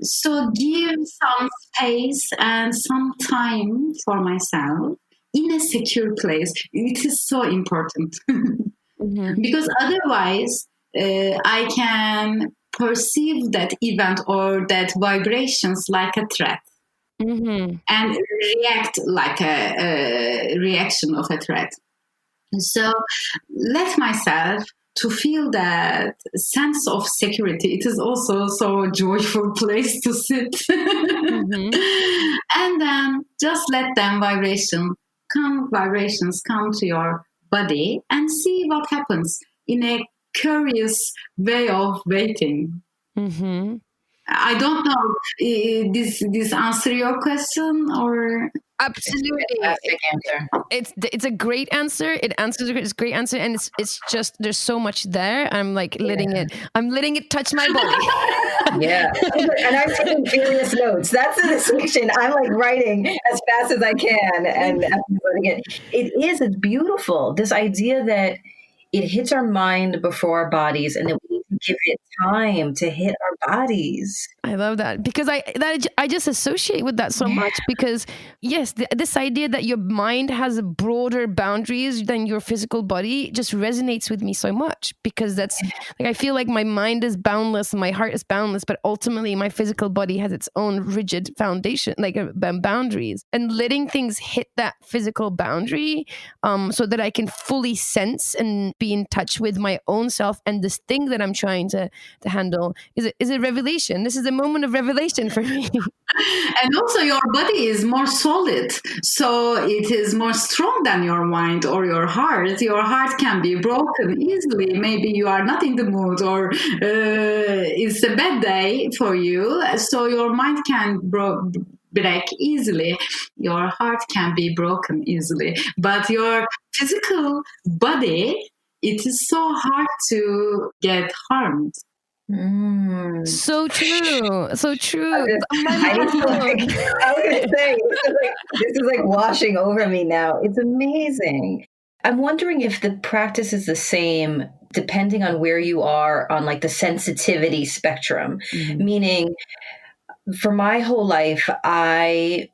So give some space and some time for myself in a secure place. It is so important. Mm-hmm. Because otherwise I can perceive that event or that vibrations like a threat. Mm-hmm. And react like a reaction of a threat. So let myself to feel that sense of security. It is also so joyful place to sit. Mm-hmm. And then just let them vibrations come to your body and see what happens in a curious way of waiting. Mm-hmm. I don't know. This answer your question or? Absolutely, fantastic answer. It's a great answer. It's a great answer, and it's just there's so much there. I'm like letting it touch my body. Yeah, and I'm taking furious notes. That's the distinction. I'm like writing as fast as I can, and it's beautiful. This idea that it hits our mind before our bodies, and that we need to give it time to hit our bodies. I love that, because I just associate with that so much, because yes, this idea that your mind has broader boundaries than your physical body just resonates with me so much, because that's like, I feel like my mind is boundless and my heart is boundless, but ultimately my physical body has its own rigid foundation, like boundaries, and letting things hit that physical boundary so that I can fully sense and be in touch with my own self and this thing that I'm trying to handle is a revelation. This is a moment of revelation for me. And also your body is more solid, so it is more strong than your mind or your heart. Your heart can be broken easily. Maybe you are not in the mood, or it's a bad day for you, so your mind can break easily. Your heart can be broken easily, but your physical body, it is so hard to get harmed. So true. So true. I was gonna say, this is like washing over me now. It's amazing. I'm wondering if the practice is the same depending on where you are on like the sensitivity spectrum. Mm-hmm. Meaning, for my whole life, I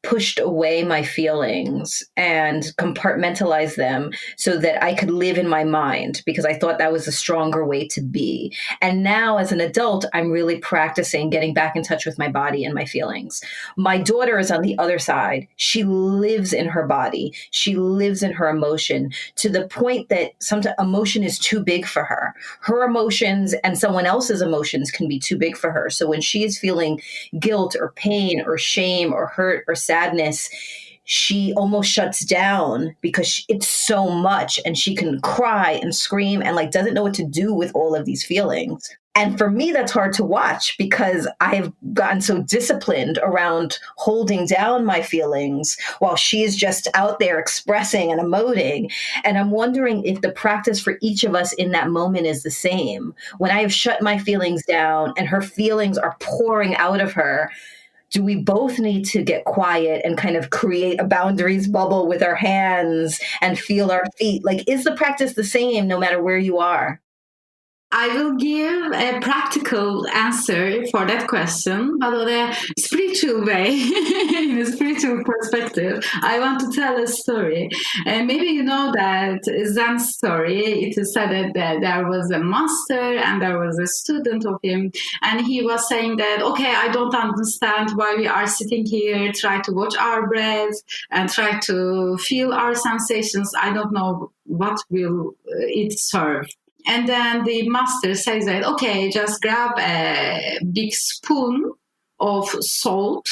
pushed away my feelings and compartmentalized them so that I could live in my mind, because I thought that was a stronger way to be. And now as an adult, I'm really practicing getting back in touch with my body and my feelings. My daughter is on the other side. She lives in her body. She lives in her emotion, to the point that sometimes emotion is too big for her. Her emotions and someone else's emotions can be too big for her. So when she is feeling guilt or pain or shame or hurt or sadness, she almost shuts down because it's so much, and she can cry and scream and like doesn't know what to do with all of these feelings. And for me, that's hard to watch, because I've gotten so disciplined around holding down my feelings while she's just out there expressing and emoting. And I'm wondering if the practice for each of us in that moment is the same. When I have shut my feelings down and her feelings are pouring out of her, do we both need to get quiet and kind of create a boundaries bubble with our hands and feel our feet? Like, is the practice the same no matter where you are? I will give a practical answer for that question, but on a spiritual way, in a spiritual perspective. I want to tell a story. And maybe you know that Zen story. It is said that there was a master and there was a student of him. And he was saying that, okay, I don't understand why we are sitting here, try to watch our breath and try to feel our sensations. I don't know what will it serve. And then the master says that, okay, just grab a big spoon of salt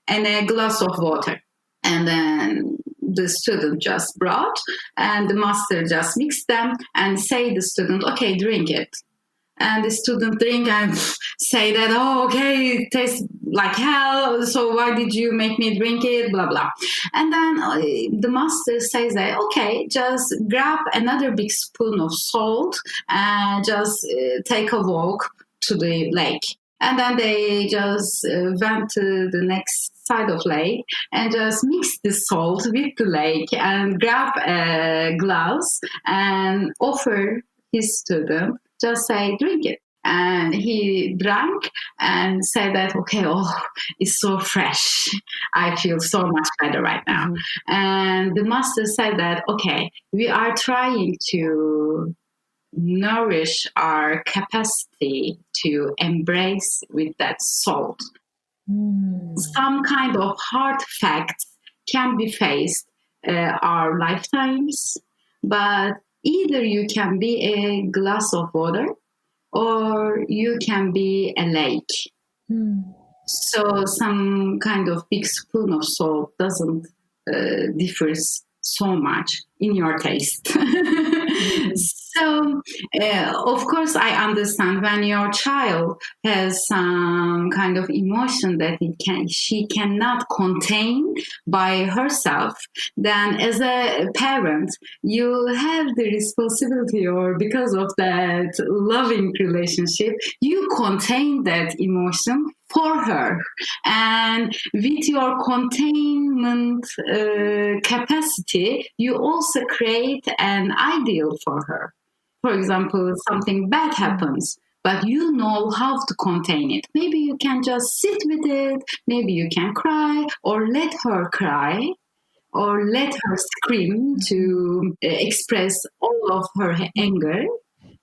and a glass of water. And then the student just brought, and the master just mixed them and say the student, okay, drink it. And the student drink and say that, oh, okay, it tastes like hell, so why did you make me drink it, blah, blah. And then the master says that, okay, just grab another big spoon of salt and just take a walk to the lake. And then they just went to the next side of lake and just mix the salt with the lake and grab a glass and offer his student, just say, drink it. And he drank and said that, okay, oh, it's so fresh. I feel so much better right now. Mm-hmm. And the master said that, okay, we are trying to nourish our capacity to embrace with that salt. Some kind of hard facts can be faced our lifetimes, but either you can be a glass of water or you can be a lake. So some kind of big spoon of salt doesn't differs so much in your taste. So, of course, I understand when your child has some kind of emotion that she cannot contain by herself, then as a parent, you have the responsibility, or because of that loving relationship, you contain that emotion for her. And with your containment capacity, you also create an ideal for her. For example, something bad happens, but you know how to contain it. Maybe you can just sit with it, maybe you can cry, or let her cry, or let her scream to express all of her anger.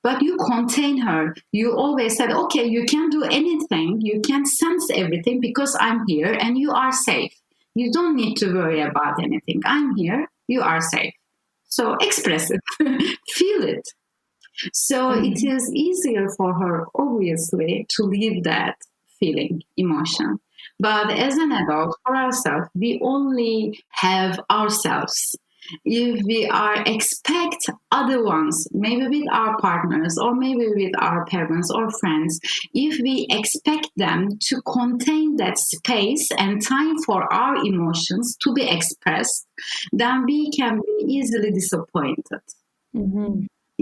But you contain her. You always said, okay, you can do anything. You can sense everything because I'm here and you are safe. You don't need to worry about anything. I'm here. You are safe. So express it. Feel it. So it is easier for her, obviously, to leave that feeling, emotion. But as an adult, for ourselves, we only have ourselves. If we expect other ones, maybe with our partners or maybe with our parents or friends, if we expect them to contain that space and time for our emotions to be expressed, then we can be easily disappointed.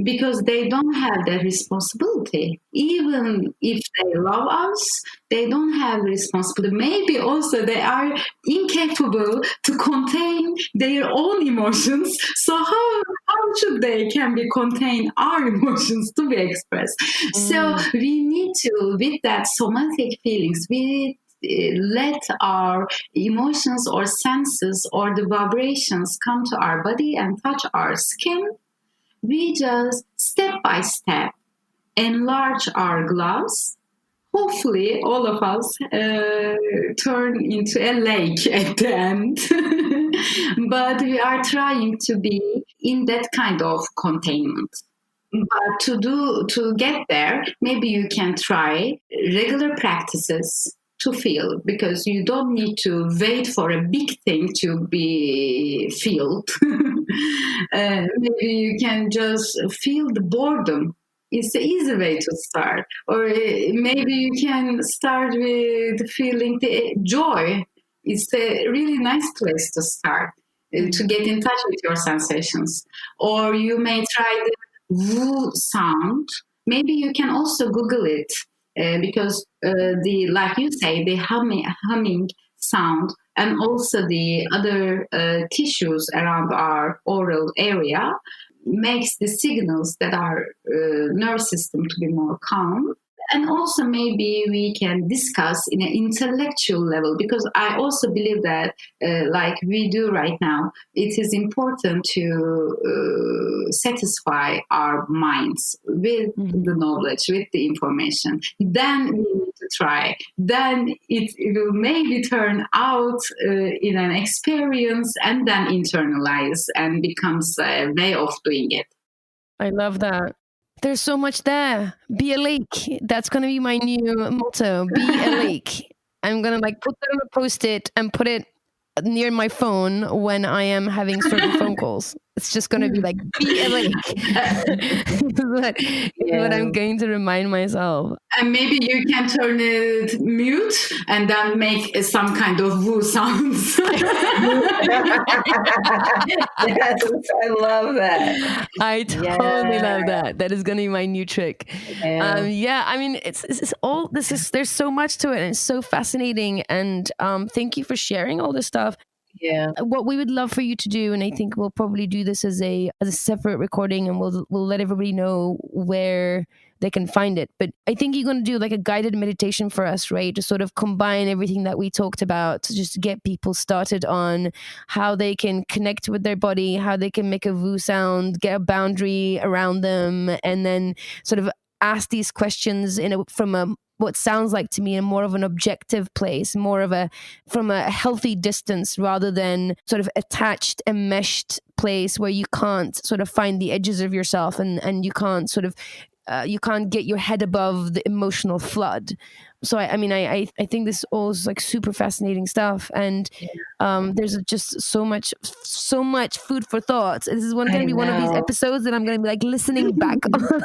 Because they don't have that responsibility. Even if they love us, they don't have responsibility. Maybe also they are incapable to contain their own emotions. So how should they can be contain our emotions to be expressed? So we need to, with that somatic feelings, we let our emotions or senses or the vibrations come to our body and touch our skin. We just step by step enlarge our glass. Hopefully, all of us turn into a lake at the end. But we are trying to be in that kind of containment. But to get there, maybe you can try regular practices to feel, because you don't need to wait for a big thing to be felt. Maybe you can just feel the boredom. It's the easy way to start. Or maybe you can start with feeling the joy. It's a really nice place to start, to get in touch with your sensations. Or you may try the woo sound. Maybe you can also Google it. Because like you say, the humming sound and also the other tissues around our oral area makes the signals that our nerve system to be more calm. And also maybe we can discuss in an intellectual level, because I also believe that like we do right now, it is important to satisfy our minds with the knowledge, with the information. Then we need to try. Then it will maybe turn out in an experience and then internalize and becomes a way of doing it. I love that. There's so much there. Be a lake. That's going to be my new motto. Be a lake. I'm going to like put that on a post-it and put it near my phone when I am having certain phone calls. It's just going to be like, be a lake. What I'm going to remind myself. And maybe you can turn it mute and then make some kind of woo sounds. Yes, I love that. I totally love that. That is going to be my new trick. I mean, it's all this is. There's so much to it, and it's so fascinating. And thank you for sharing all this stuff. Yeah. What we would love for you to do, and I think we'll probably do this as a separate recording, and we'll let everybody know where they can find it. But I think you're going to do like a guided meditation for us, right? To sort of combine everything that we talked about, to just get people started on how they can connect with their body, how they can make a woo sound, get a boundary around them, and then sort of ask these questions from a what sounds like to me in more of an objective place, more of from a healthy distance rather than sort of attached, enmeshed place where you can't sort of find the edges of yourself and you can't sort of you can't get your head above the emotional flood. So I think this all is like super fascinating stuff, and there's just so much food for thought. This is going to be one of these episodes that I'm going to be like listening back.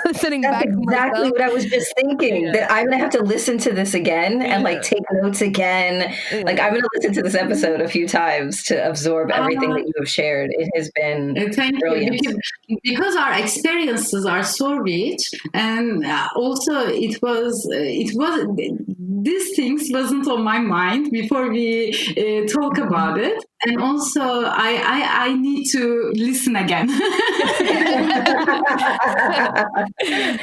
That's exactly what I was just thinking. That I'm going to have to listen to this again and like take notes again. Like I'm going to listen to this episode a few times to absorb everything that you have shared. It has been brilliant. Because our experiences are so rich, and also it was these things wasn't on my mind before we talk about it, and also I need to listen again.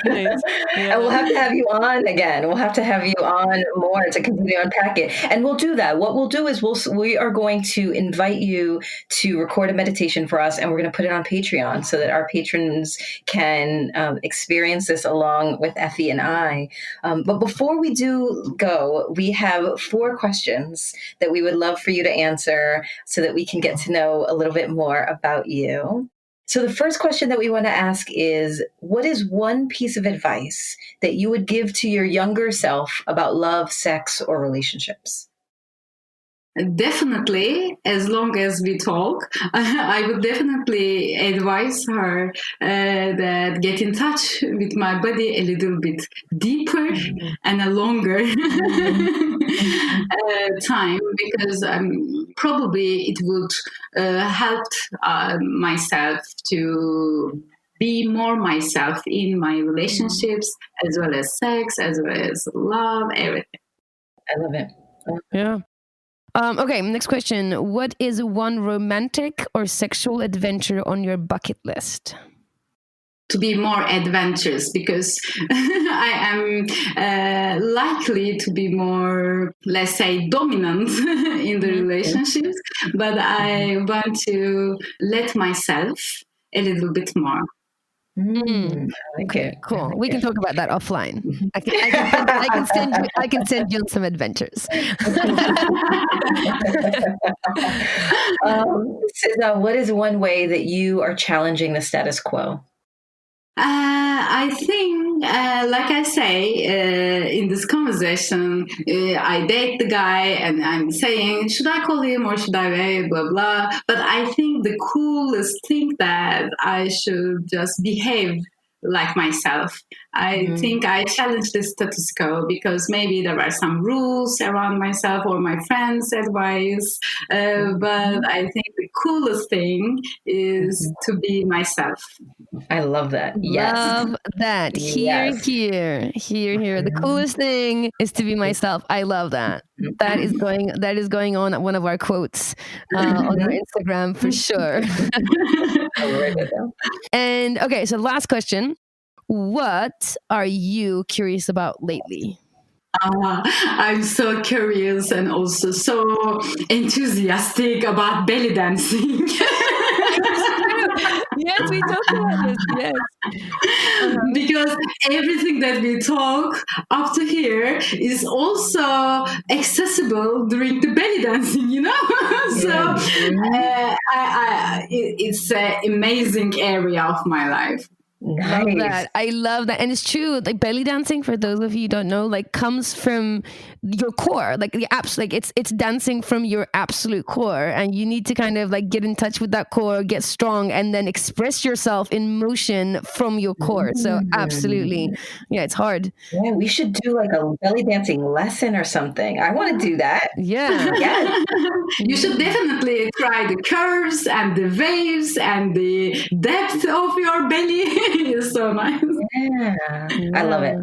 Nice. And we'll have to have you on again. We'll have to have you on more to continue to unpack it, and we'll do that. What we'll do is we are going to invite you to record a meditation for us, and we're going to put it on Patreon so that our patrons can experience this along with Effie and I. But before we do go, we have 4 questions that we would love for you to answer so that we can get to know a little bit more about you. So the first question that we want to ask is, what is one piece of advice that you would give to your younger self about love, sex, or relationships? Definitely, as long as we talk, I would definitely advise her that get in touch with my body a little bit deeper and a longer time, because probably it would help myself to be more myself in my relationships, as well as sex, as well as love, everything. I love it. Yeah. Okay, next question. What is one romantic or sexual adventure on your bucket list? To be more adventurous, because I am likely to be more, let's say, dominant in the relationships, but I want to let myself a little bit more. Okay, cool. We can talk about that offline. I can send you some adventures. Seza, what is one way that you are challenging the status quo? I think, like I say, in this conversation, I date the guy and I'm saying, should I call him or should I wait, blah, blah. But I think the coolest thing that I should just behave like myself. I think I challenge the status quo, because maybe there are some rules around myself or my friends' advice. But I think the coolest thing is to be myself. I love that. Yes. Love that. Here. The coolest thing is to be myself. I love that. That is going on one of our quotes on our Instagram for sure. I'll write it down. And okay, so last question. What are you curious about lately? I'm so curious and also so enthusiastic about belly dancing. Yes, we talked about this. Yes. Because everything that we talk up to here is also accessible during the belly dancing, you know? So it's an amazing area of my life. Nice. Love that. I love that. And it's true. Like belly dancing, for those of you who don't know, like comes from your core. Like the apps, like it's dancing from your absolute core. And you need to kind of like get in touch with that core, get strong, and then express yourself in motion from your core. So absolutely. Yeah, it's hard. Yeah, we should do like a belly dancing lesson or something. I want to do that. Yeah. Yes. You should definitely try the curves and the waves and the depth of your belly. It's so nice. Yeah. I love it.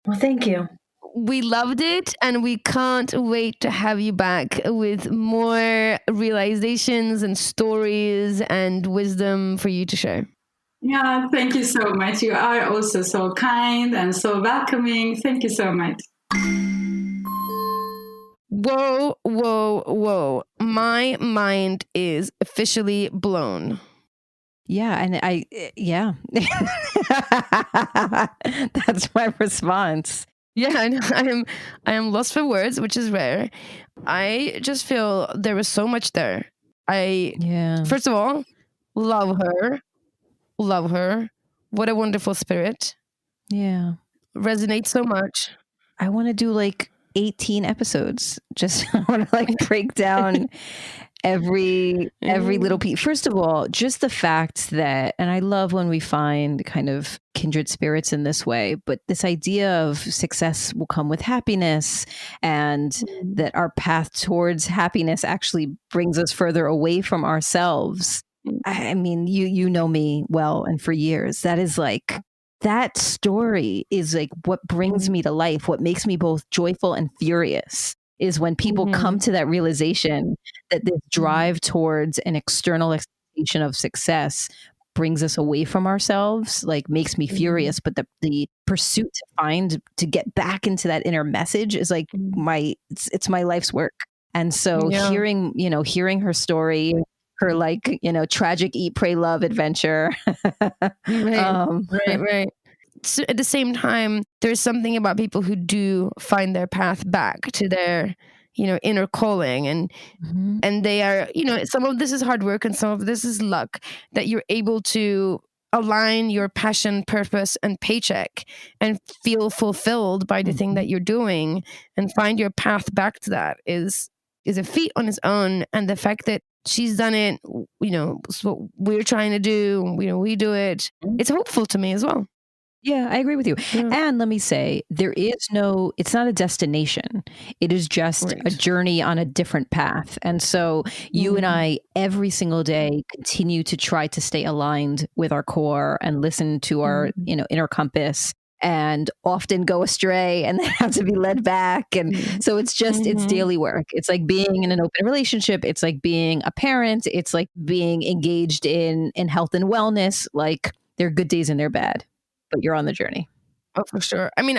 Well, thank you. We loved it, and we can't wait to have you back with more realizations and stories and wisdom for you to share. Yeah, thank you so much. You are also so kind and so welcoming. Thank you so much. Whoa, whoa, whoa. My mind is officially blown. Yeah. And that's my response. Yeah, I am lost for words, which is rare. I just feel there was so much there. First of all, love her. What a wonderful spirit. Yeah. Resonates so much. I want to do like 18 episodes. Just I want to like break down every little piece. First of all, just the fact that, and I love when we find kind of kindred spirits in this way, but this idea of success will come with happiness, and that our path towards happiness actually brings us further away from ourselves. I mean, you know me well, and for years, that is like, that story is like what brings me to life. What makes me both joyful and furious is when people come to that realization that this drive towards an external expectation of success brings us away from ourselves, like makes me furious. But the pursuit to get back into that inner message is like it's my life's work. And so hearing her story, her like, tragic eat, pray, love adventure. Right. So at the same time, there's something about people who do find their path back to their, inner calling, and they are, some of this is hard work and some of this is luck, that you're able to align your passion, purpose, and paycheck and feel fulfilled by the thing that you're doing, and find your path back to that is a feat on its own. And the fact that she's done it, it's what we're trying to do, we do it. It's hopeful to me as well. Yeah, I agree with you. Yeah. And let me say, it's not a destination. It is just a journey on a different path. And so you and I, every single day, continue to try to stay aligned with our core and listen to our, inner compass, and often go astray and then have to be led back. And so it's just, it's daily work. It's like being in an open relationship. It's like being a parent. It's like being engaged in health and wellness. Like, there are good days and they're bad, but you're on the journey. Oh, for sure. I mean,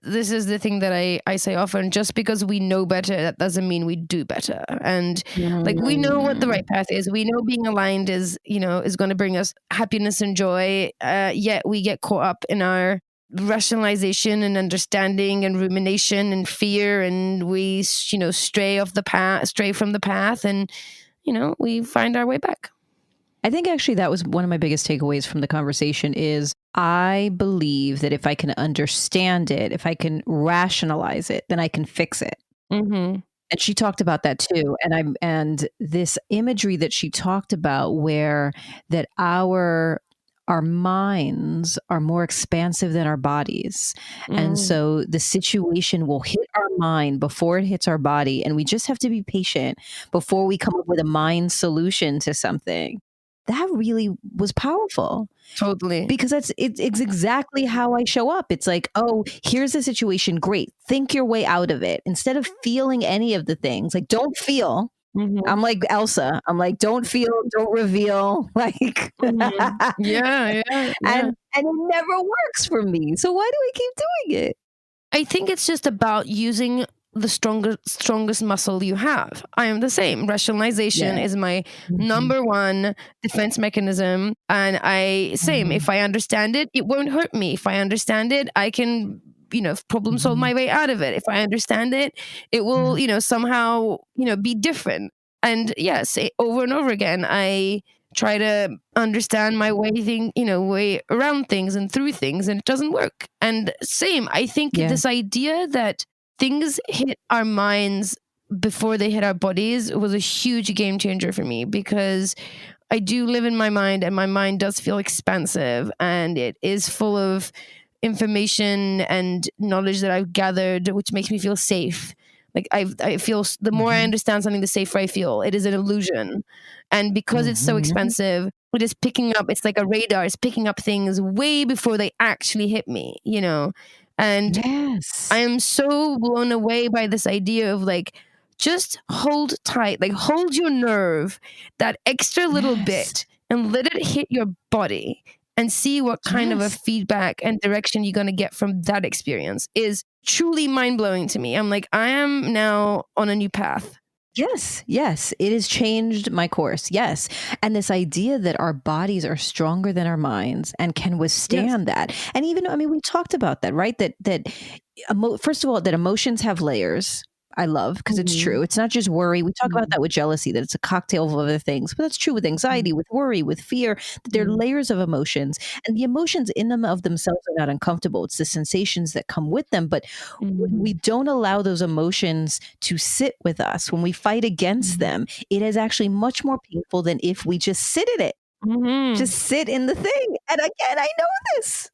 this is the thing that I say often, just because we know better, that doesn't mean we do better. And like, we know what the right path is. We know being aligned is going to bring us happiness and joy. Yet we get caught up in our rationalization and understanding and rumination and fear. And we, stray from the path, and, we find our way back. I think actually that was one of my biggest takeaways from the conversation is I believe that if I can understand it, if I can rationalize it, then I can fix it. And she talked about that too. And this imagery that she talked about, where that our minds are more expansive than our bodies. And so the situation will hit our mind before it hits our body. And we just have to be patient before we come up with a mind solution to something. That really was powerful. Totally. Because it's exactly how I show up. It's like, oh, here's the situation. Great. Think your way out of it. Instead of feeling any of the things, like, don't feel. I'm like Elsa. I'm like, don't feel, don't reveal. Like, yeah. And it never works for me. So why do I keep doing it? I think it's just about using the strongest muscle you have. I am the same. Rationalization is my number one defense mechanism. And if I understand it, it won't hurt me. If I understand it, I can, problem solve my way out of it. If I understand it, it will, somehow, be different. And yes, over and over again, I try to understand my way around things and through things, and it doesn't work. And same, I think this idea that things hit our minds before they hit our bodies was a huge game changer for me, because I do live in my mind, and my mind does feel expansive, and it is full of information and knowledge that I've gathered, which makes me feel safe. Like I feel, the more I understand something, the safer I feel. It is an illusion. And because it's so expensive, it is picking up, it's like a radar, it's picking up things way before they actually hit me, And I am so blown away by this idea of like, just hold tight, like hold your nerve that extra little bit and let it hit your body and see what kind of a feedback and direction you're going to get from that experience is truly mind-blowing to me. I'm like, I am now on a new path. Yes, it has changed my course. Yes. And this idea that our bodies are stronger than our minds and can withstand that. And even, we talked about that, right? First of all, that emotions have layers. I love, because it's true. It's not just worry. We talk about that with jealousy, that it's a cocktail of other things, but that's true with anxiety, with worry, with fear, that there are layers of emotions, and the emotions in them of themselves are not uncomfortable. It's the sensations that come with them. But when we don't allow those emotions to sit with us, when we fight against them, it is actually much more painful than if we just sit in it, just sit in the thing. And again, I know this.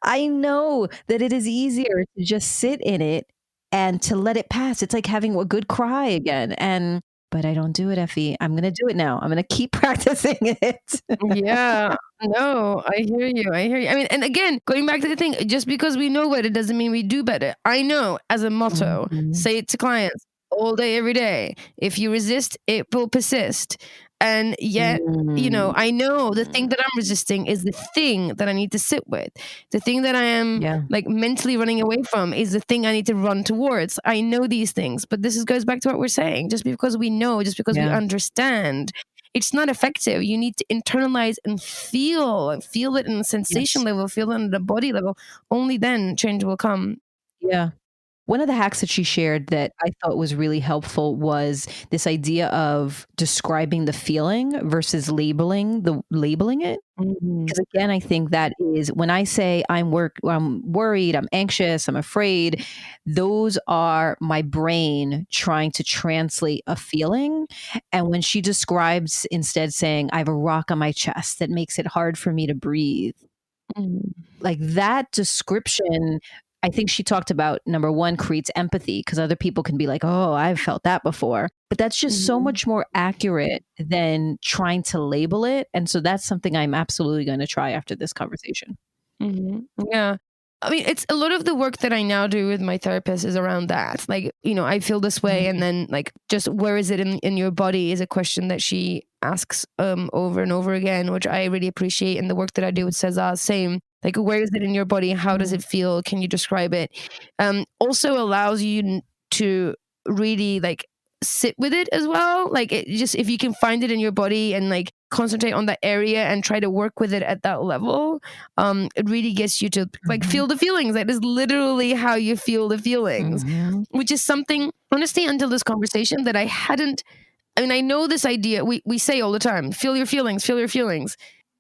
I know that it is easier to just sit in it and to let it pass. It's like having a good cry again. But I don't do it, Effie. I'm going to do it now. I'm going to keep practicing it. Yeah. No, I hear you. And again, going back to the thing, just because we know better doesn't mean we do better. I know, as a motto, say it to clients all day, every day. If you resist, it will persist. And yet, I know the thing that I'm resisting is the thing that I need to sit with. The thing that I am like mentally running away from is the thing I need to run towards. I know these things, but this goes back to what we're saying. Just because we know, just because we understand, it's not effective. You need to internalize and feel it in the sensation level, feel it in the body level. Only then change will come. Yeah. One of the hacks that she shared that I thought was really helpful was this idea of describing the feeling versus labeling it. Because again, I think that is when I say I'm worried, I'm anxious, I'm afraid, those are my brain trying to translate a feeling. And when she describes instead saying, I have a rock on my chest that makes it hard for me to breathe, like that description, I think she talked about, number one, creates empathy, because other people can be like, oh, I've felt that before. But that's just so much more accurate than trying to label it. And so that's something I'm absolutely going to try after this conversation. Yeah. It's a lot of the work that I now do with my therapist is around that. Like, I feel this way. And then like, just where is it in your body is a question that she asks over and over again, which I really appreciate. And the work that I do with Seza, same. Like, where is it in your body? How does it feel? Can you describe it? Also allows you to really like sit with it as well. Like, it just, if you can find it in your body and like concentrate on that area and try to work with it at that level, it really gets you to like feel the feelings. That is literally how you feel the feelings, which is something, honestly, until this conversation that I hadn't. I know this idea we say all the time, feel your feelings, feel your feelings.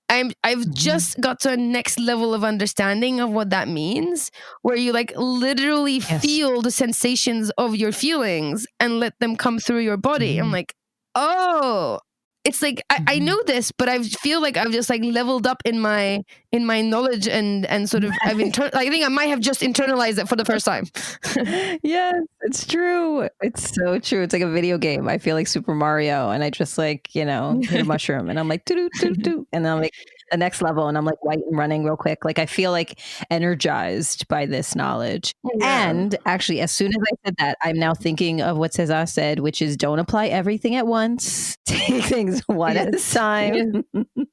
I've just got to a next level of understanding of what that means, where you like literally feel the sensations of your feelings and let them come through your body. I'm like, oh, it's like I know this, but I feel like I've just like leveled up in my knowledge and sort of I think I might have just internalized it for the first time. Yes, it's true. It's so true. It's like a video game. I feel like Super Mario, and I just like hit a mushroom, and I'm like doo doo doo, and then I'm like the next level, and I'm like white and running real quick. Like I feel like energized by this knowledge. Yeah. And actually, as soon as I said that, I'm now thinking of what Seza said, which is don't apply everything at once. Take things one at a time.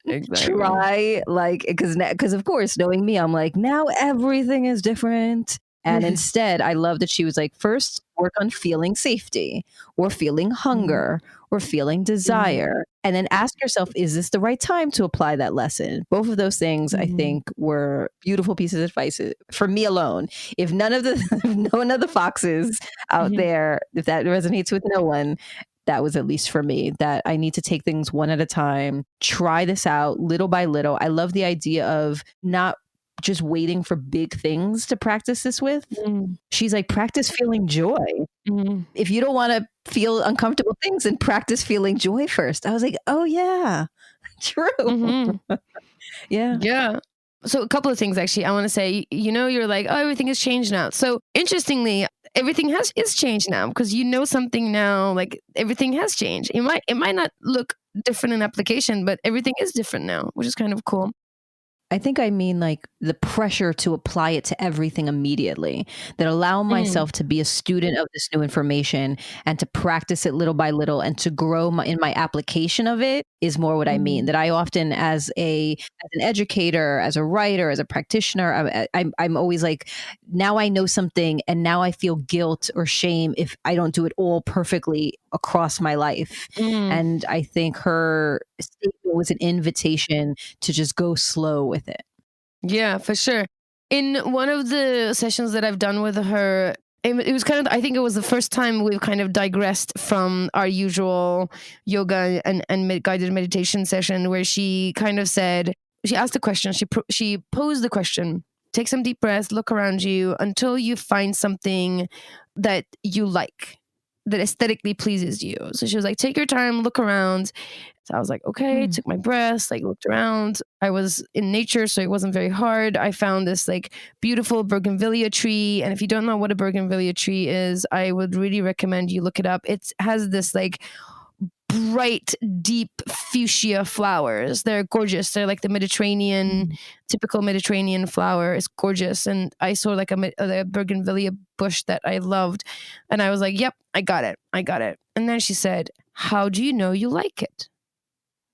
Exactly. Try like because of course, knowing me, I'm like now everything is different. And instead, I love that she was like, first, work on feeling safety or feeling hunger or feeling desire. And then ask yourself, is this the right time to apply that lesson? Both of those things, I think, were beautiful pieces of advice for me alone. If none of the foxes out there, if that resonates with no one, that was at least for me, that I need to take things one at a time, try this out little by little. I love the idea of not just waiting for big things to practice this with. She's like, practice feeling joy. If you don't want to feel uncomfortable things, then practice feeling joy first. I was like, oh yeah, true. Yeah. So a couple of things, actually, I want to say, you're like, oh, everything has changed now. So interestingly, everything is changed now, because something now, like everything has changed. It might not look different in application, but everything is different now, which is kind of cool. I think I mean like the pressure to apply it to everything immediately, that allow myself to be a student of this new information and to practice it little by little and to grow in my application of it is more what I mean. That I often, as an educator, as a writer, as a practitioner, I'm always like, now I know something and now I feel guilt or shame if I don't do it all perfectly across my life. And I think her statement was an invitation to just go slow with it. Yeah, for sure. In one of the sessions that I've done with her, it was kind of, I think it was the first time we've kind of digressed from our usual yoga and guided meditation session, where she kind of said, she asked a question, she posed the question, take some deep breaths, look around you until you find something that you like, that aesthetically pleases you. So she was like, take your time, look around. So I was like, okay, took my breaths, like looked around. I was in nature, so it wasn't very hard. I found this like beautiful bougainvillea tree. And if you don't know what a bougainvillea tree is, I would really recommend you look it up. It has this like bright, deep fuchsia flowers. They're gorgeous. They're like the Mediterranean, typical Mediterranean flower. It's gorgeous. And I saw like a bougainvillea bush that I loved. And I was like, yep, I got it. And then she said, how do you know you like it?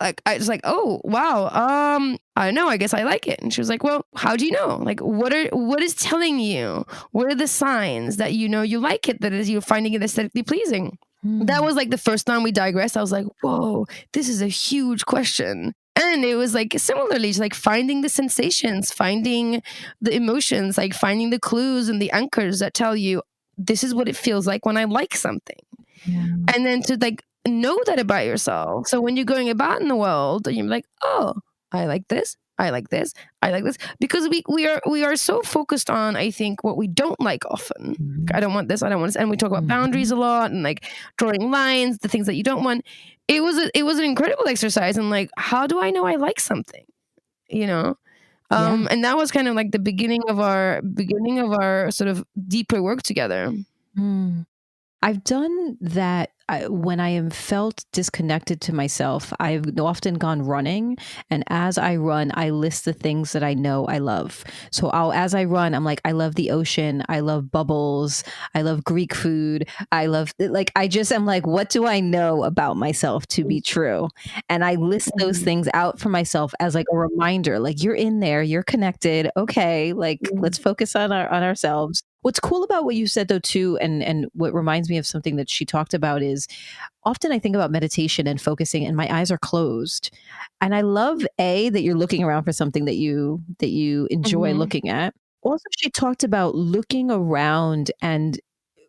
Like, I was like, oh, wow. I don't know. I guess I like it. And she was like, well, how do you know? Like, what is telling you? What are the signs that you know you like it, that is you're finding it aesthetically pleasing? That was like the first time we digressed. I was like, whoa, this is a huge question. And it was like similarly, like finding the sensations, finding the emotions, like finding the clues and the anchors that tell you this is what it feels like when I like something. And then to like know that about yourself. So when you're going about in the world and you're like, oh, I like this, I like this, I like this, because we are so focused on, I think, what we don't like often. I don't want this, I don't want this, and we talk about boundaries a lot and like drawing lines, the things that you don't want. It was an incredible exercise, and like, how do I know I like something? And that was kind of like the beginning of our sort of deeper work together. I've done that when I am felt disconnected to myself. I've often gone running, and as I run, I list the things that I know I love. So as I run, I'm like, I love the ocean, I love bubbles, I love Greek food, I love, like, I just am like, what do I know about myself to be true? And I list those things out for myself as like a reminder, like, you're in there, you're connected, okay, like let's focus on ourselves. What's cool about what you said though too, and what reminds me of something that she talked about is, often I think about meditation and focusing and my eyes are closed. And I love that you're looking around for something that you enjoy looking at. Also, she talked about looking around and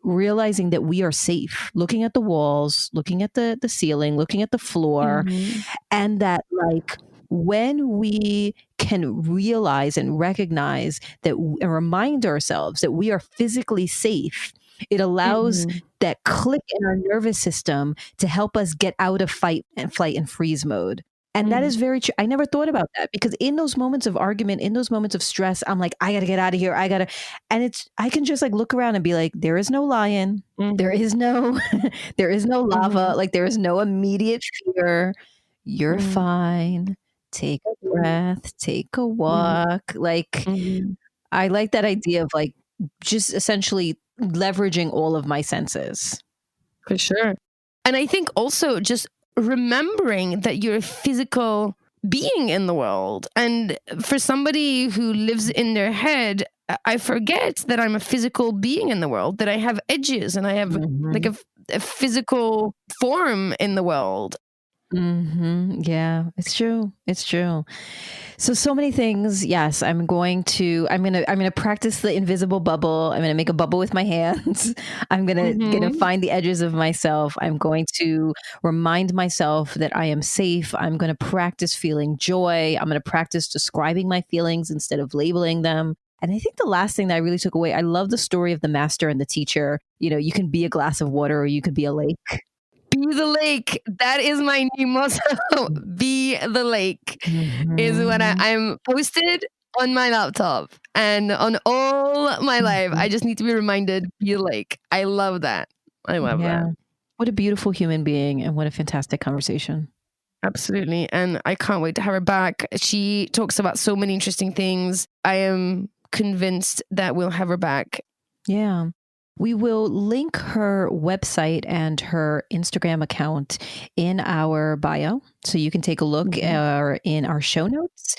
realizing that we are safe, looking at the walls, looking at the ceiling, looking at the floor, and that like, when we can realize and recognize that and remind ourselves that we are physically safe, it allows that click in our nervous system to help us get out of flight and freeze mode. And that is very true. I never thought about that, because in those moments of argument, in those moments of stress, I'm like, I got to get out of here. And I can just like look around and be like, there is no lion. There is no, there is no lava. Like, there is no immediate fear. You're fine. Take a breath, take a walk. Like, I like that idea of like just essentially leveraging all of my senses. For sure. And I think also just remembering that you're a physical being in the world. And for somebody who lives in their head, I forget that I'm a physical being in the world, that I have edges and I have like a physical form in the world. Yeah, it's true. It's true. So many things. Yes, I'm going to practice the invisible bubble. I'm going to make a bubble with my hands. I'm going to find the edges of myself. I'm going to remind myself that I am safe. I'm going to practice feeling joy. I'm going to practice describing my feelings instead of labeling them. And I think the last thing that I really took away, I love the story of the master and the teacher. You can be a glass of water or you could be a lake. Be the lake. That is my new motto. Be the lake is what I'm posted on my laptop and on all my life. I just need to be reminded, be the lake. I love that. I love that. What a beautiful human being and what a fantastic conversation. Absolutely. And I can't wait to have her back. She talks about so many interesting things. I am convinced that we'll have her back. Yeah. We will link her website and her Instagram account in our bio. So you can take a look in our show notes.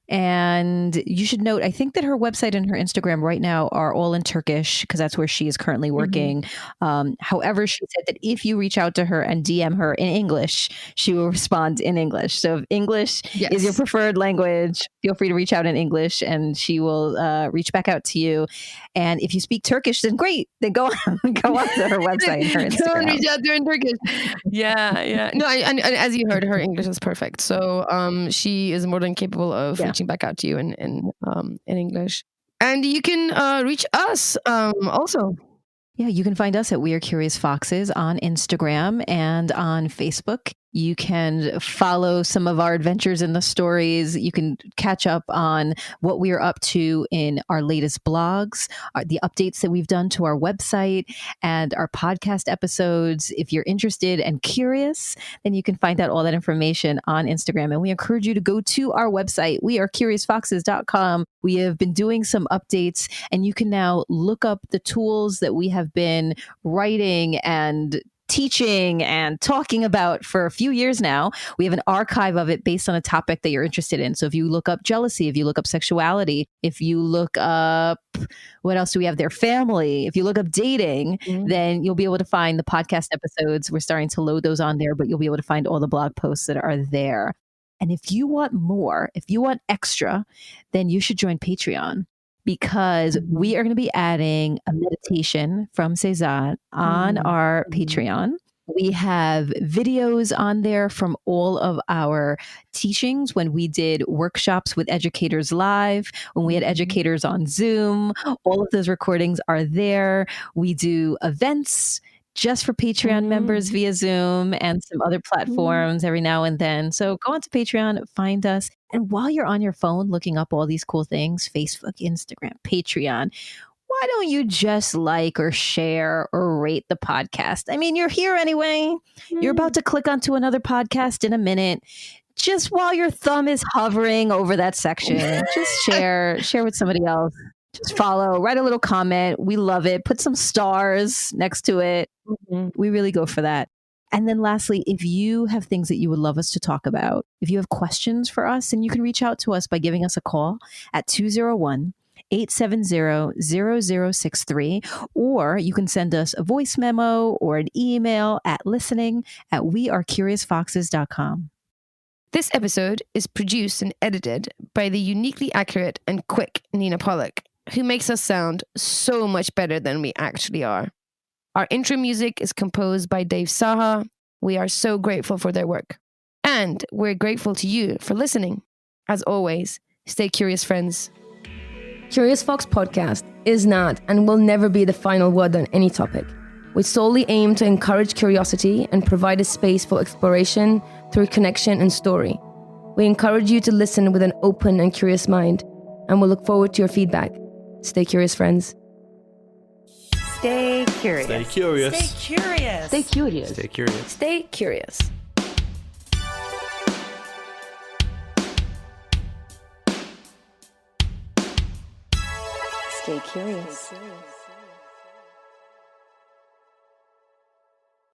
And you should note, I think that her website and her Instagram right now are all in Turkish because that's where she is currently working. However, she said that if you reach out to her and DM her in English, she will respond in English. So if English is your preferred language, feel free to reach out in English and she will reach back out to you. And if you speak Turkish, then great. Then go on to her website and her Instagram. Go and reach out to her in Turkish. Yeah. No, and as you heard, her English is perfect. So she is more than capable of reaching back out to you in English. And you can reach us also. Yeah, you can find us at We Are Curious Foxes on Instagram and on Facebook. You can follow some of our adventures in the stories. You can catch up on what we are up to in our latest blogs, the updates that we've done to our website, and our podcast episodes. If you're interested and curious, then you can find out all that information on Instagram. And we encourage you to go to our website, wearecuriousfoxes.com. We have been doing some updates, and you can now look up the tools that we have been writing and teaching and talking about for a few years now. We have an archive of it based on a topic that you're interested in. So if you look up jealousy, if you look up sexuality, if you look up, what else do we have there? Family. If you look up dating, then you'll be able to find the podcast episodes. We're starting to load those on there, but you'll be able to find all the blog posts that are there. And if you want more, if you want extra, then you should join Patreon, because we are going to be adding a meditation from Seza on our Patreon. We have videos on there from all of our teachings when we did workshops with educators live, when we had educators on Zoom. All of those recordings are there. We do events just for Patreon members via Zoom and some other platforms every now and then. So go onto Patreon, find us. And while you're on your phone looking up all these cool things, Facebook, Instagram, Patreon, why don't you just like or share or rate the podcast? I mean, you're here anyway. You're about to click onto another podcast in a minute. Just while your thumb is hovering over that section, just share with somebody else. Just follow, write a little comment. We love it. Put some stars next to it. We really go for that. And then lastly, if you have things that you would love us to talk about, if you have questions for us, then you can reach out to us by giving us a call at 201-870-0063, or you can send us a voice memo or an email at listening@wearecuriousfoxes.com. This episode is produced and edited by the uniquely accurate and quick Nina Pollock, who makes us sound so much better than we actually are. Our intro music is composed by Dave Saha. We are so grateful for their work. And we're grateful to you for listening. As always, stay curious, friends. Curious Fox Podcast is not and will never be the final word on any topic. We solely aim to encourage curiosity and provide a space for exploration through connection and story. We encourage you to listen with an open and curious mind, and we'll look forward to your feedback. Stay curious, friends. Stay curious. Stay curious. Stay curious. Stay curious. Stay curious. Stay curious. Stay curious.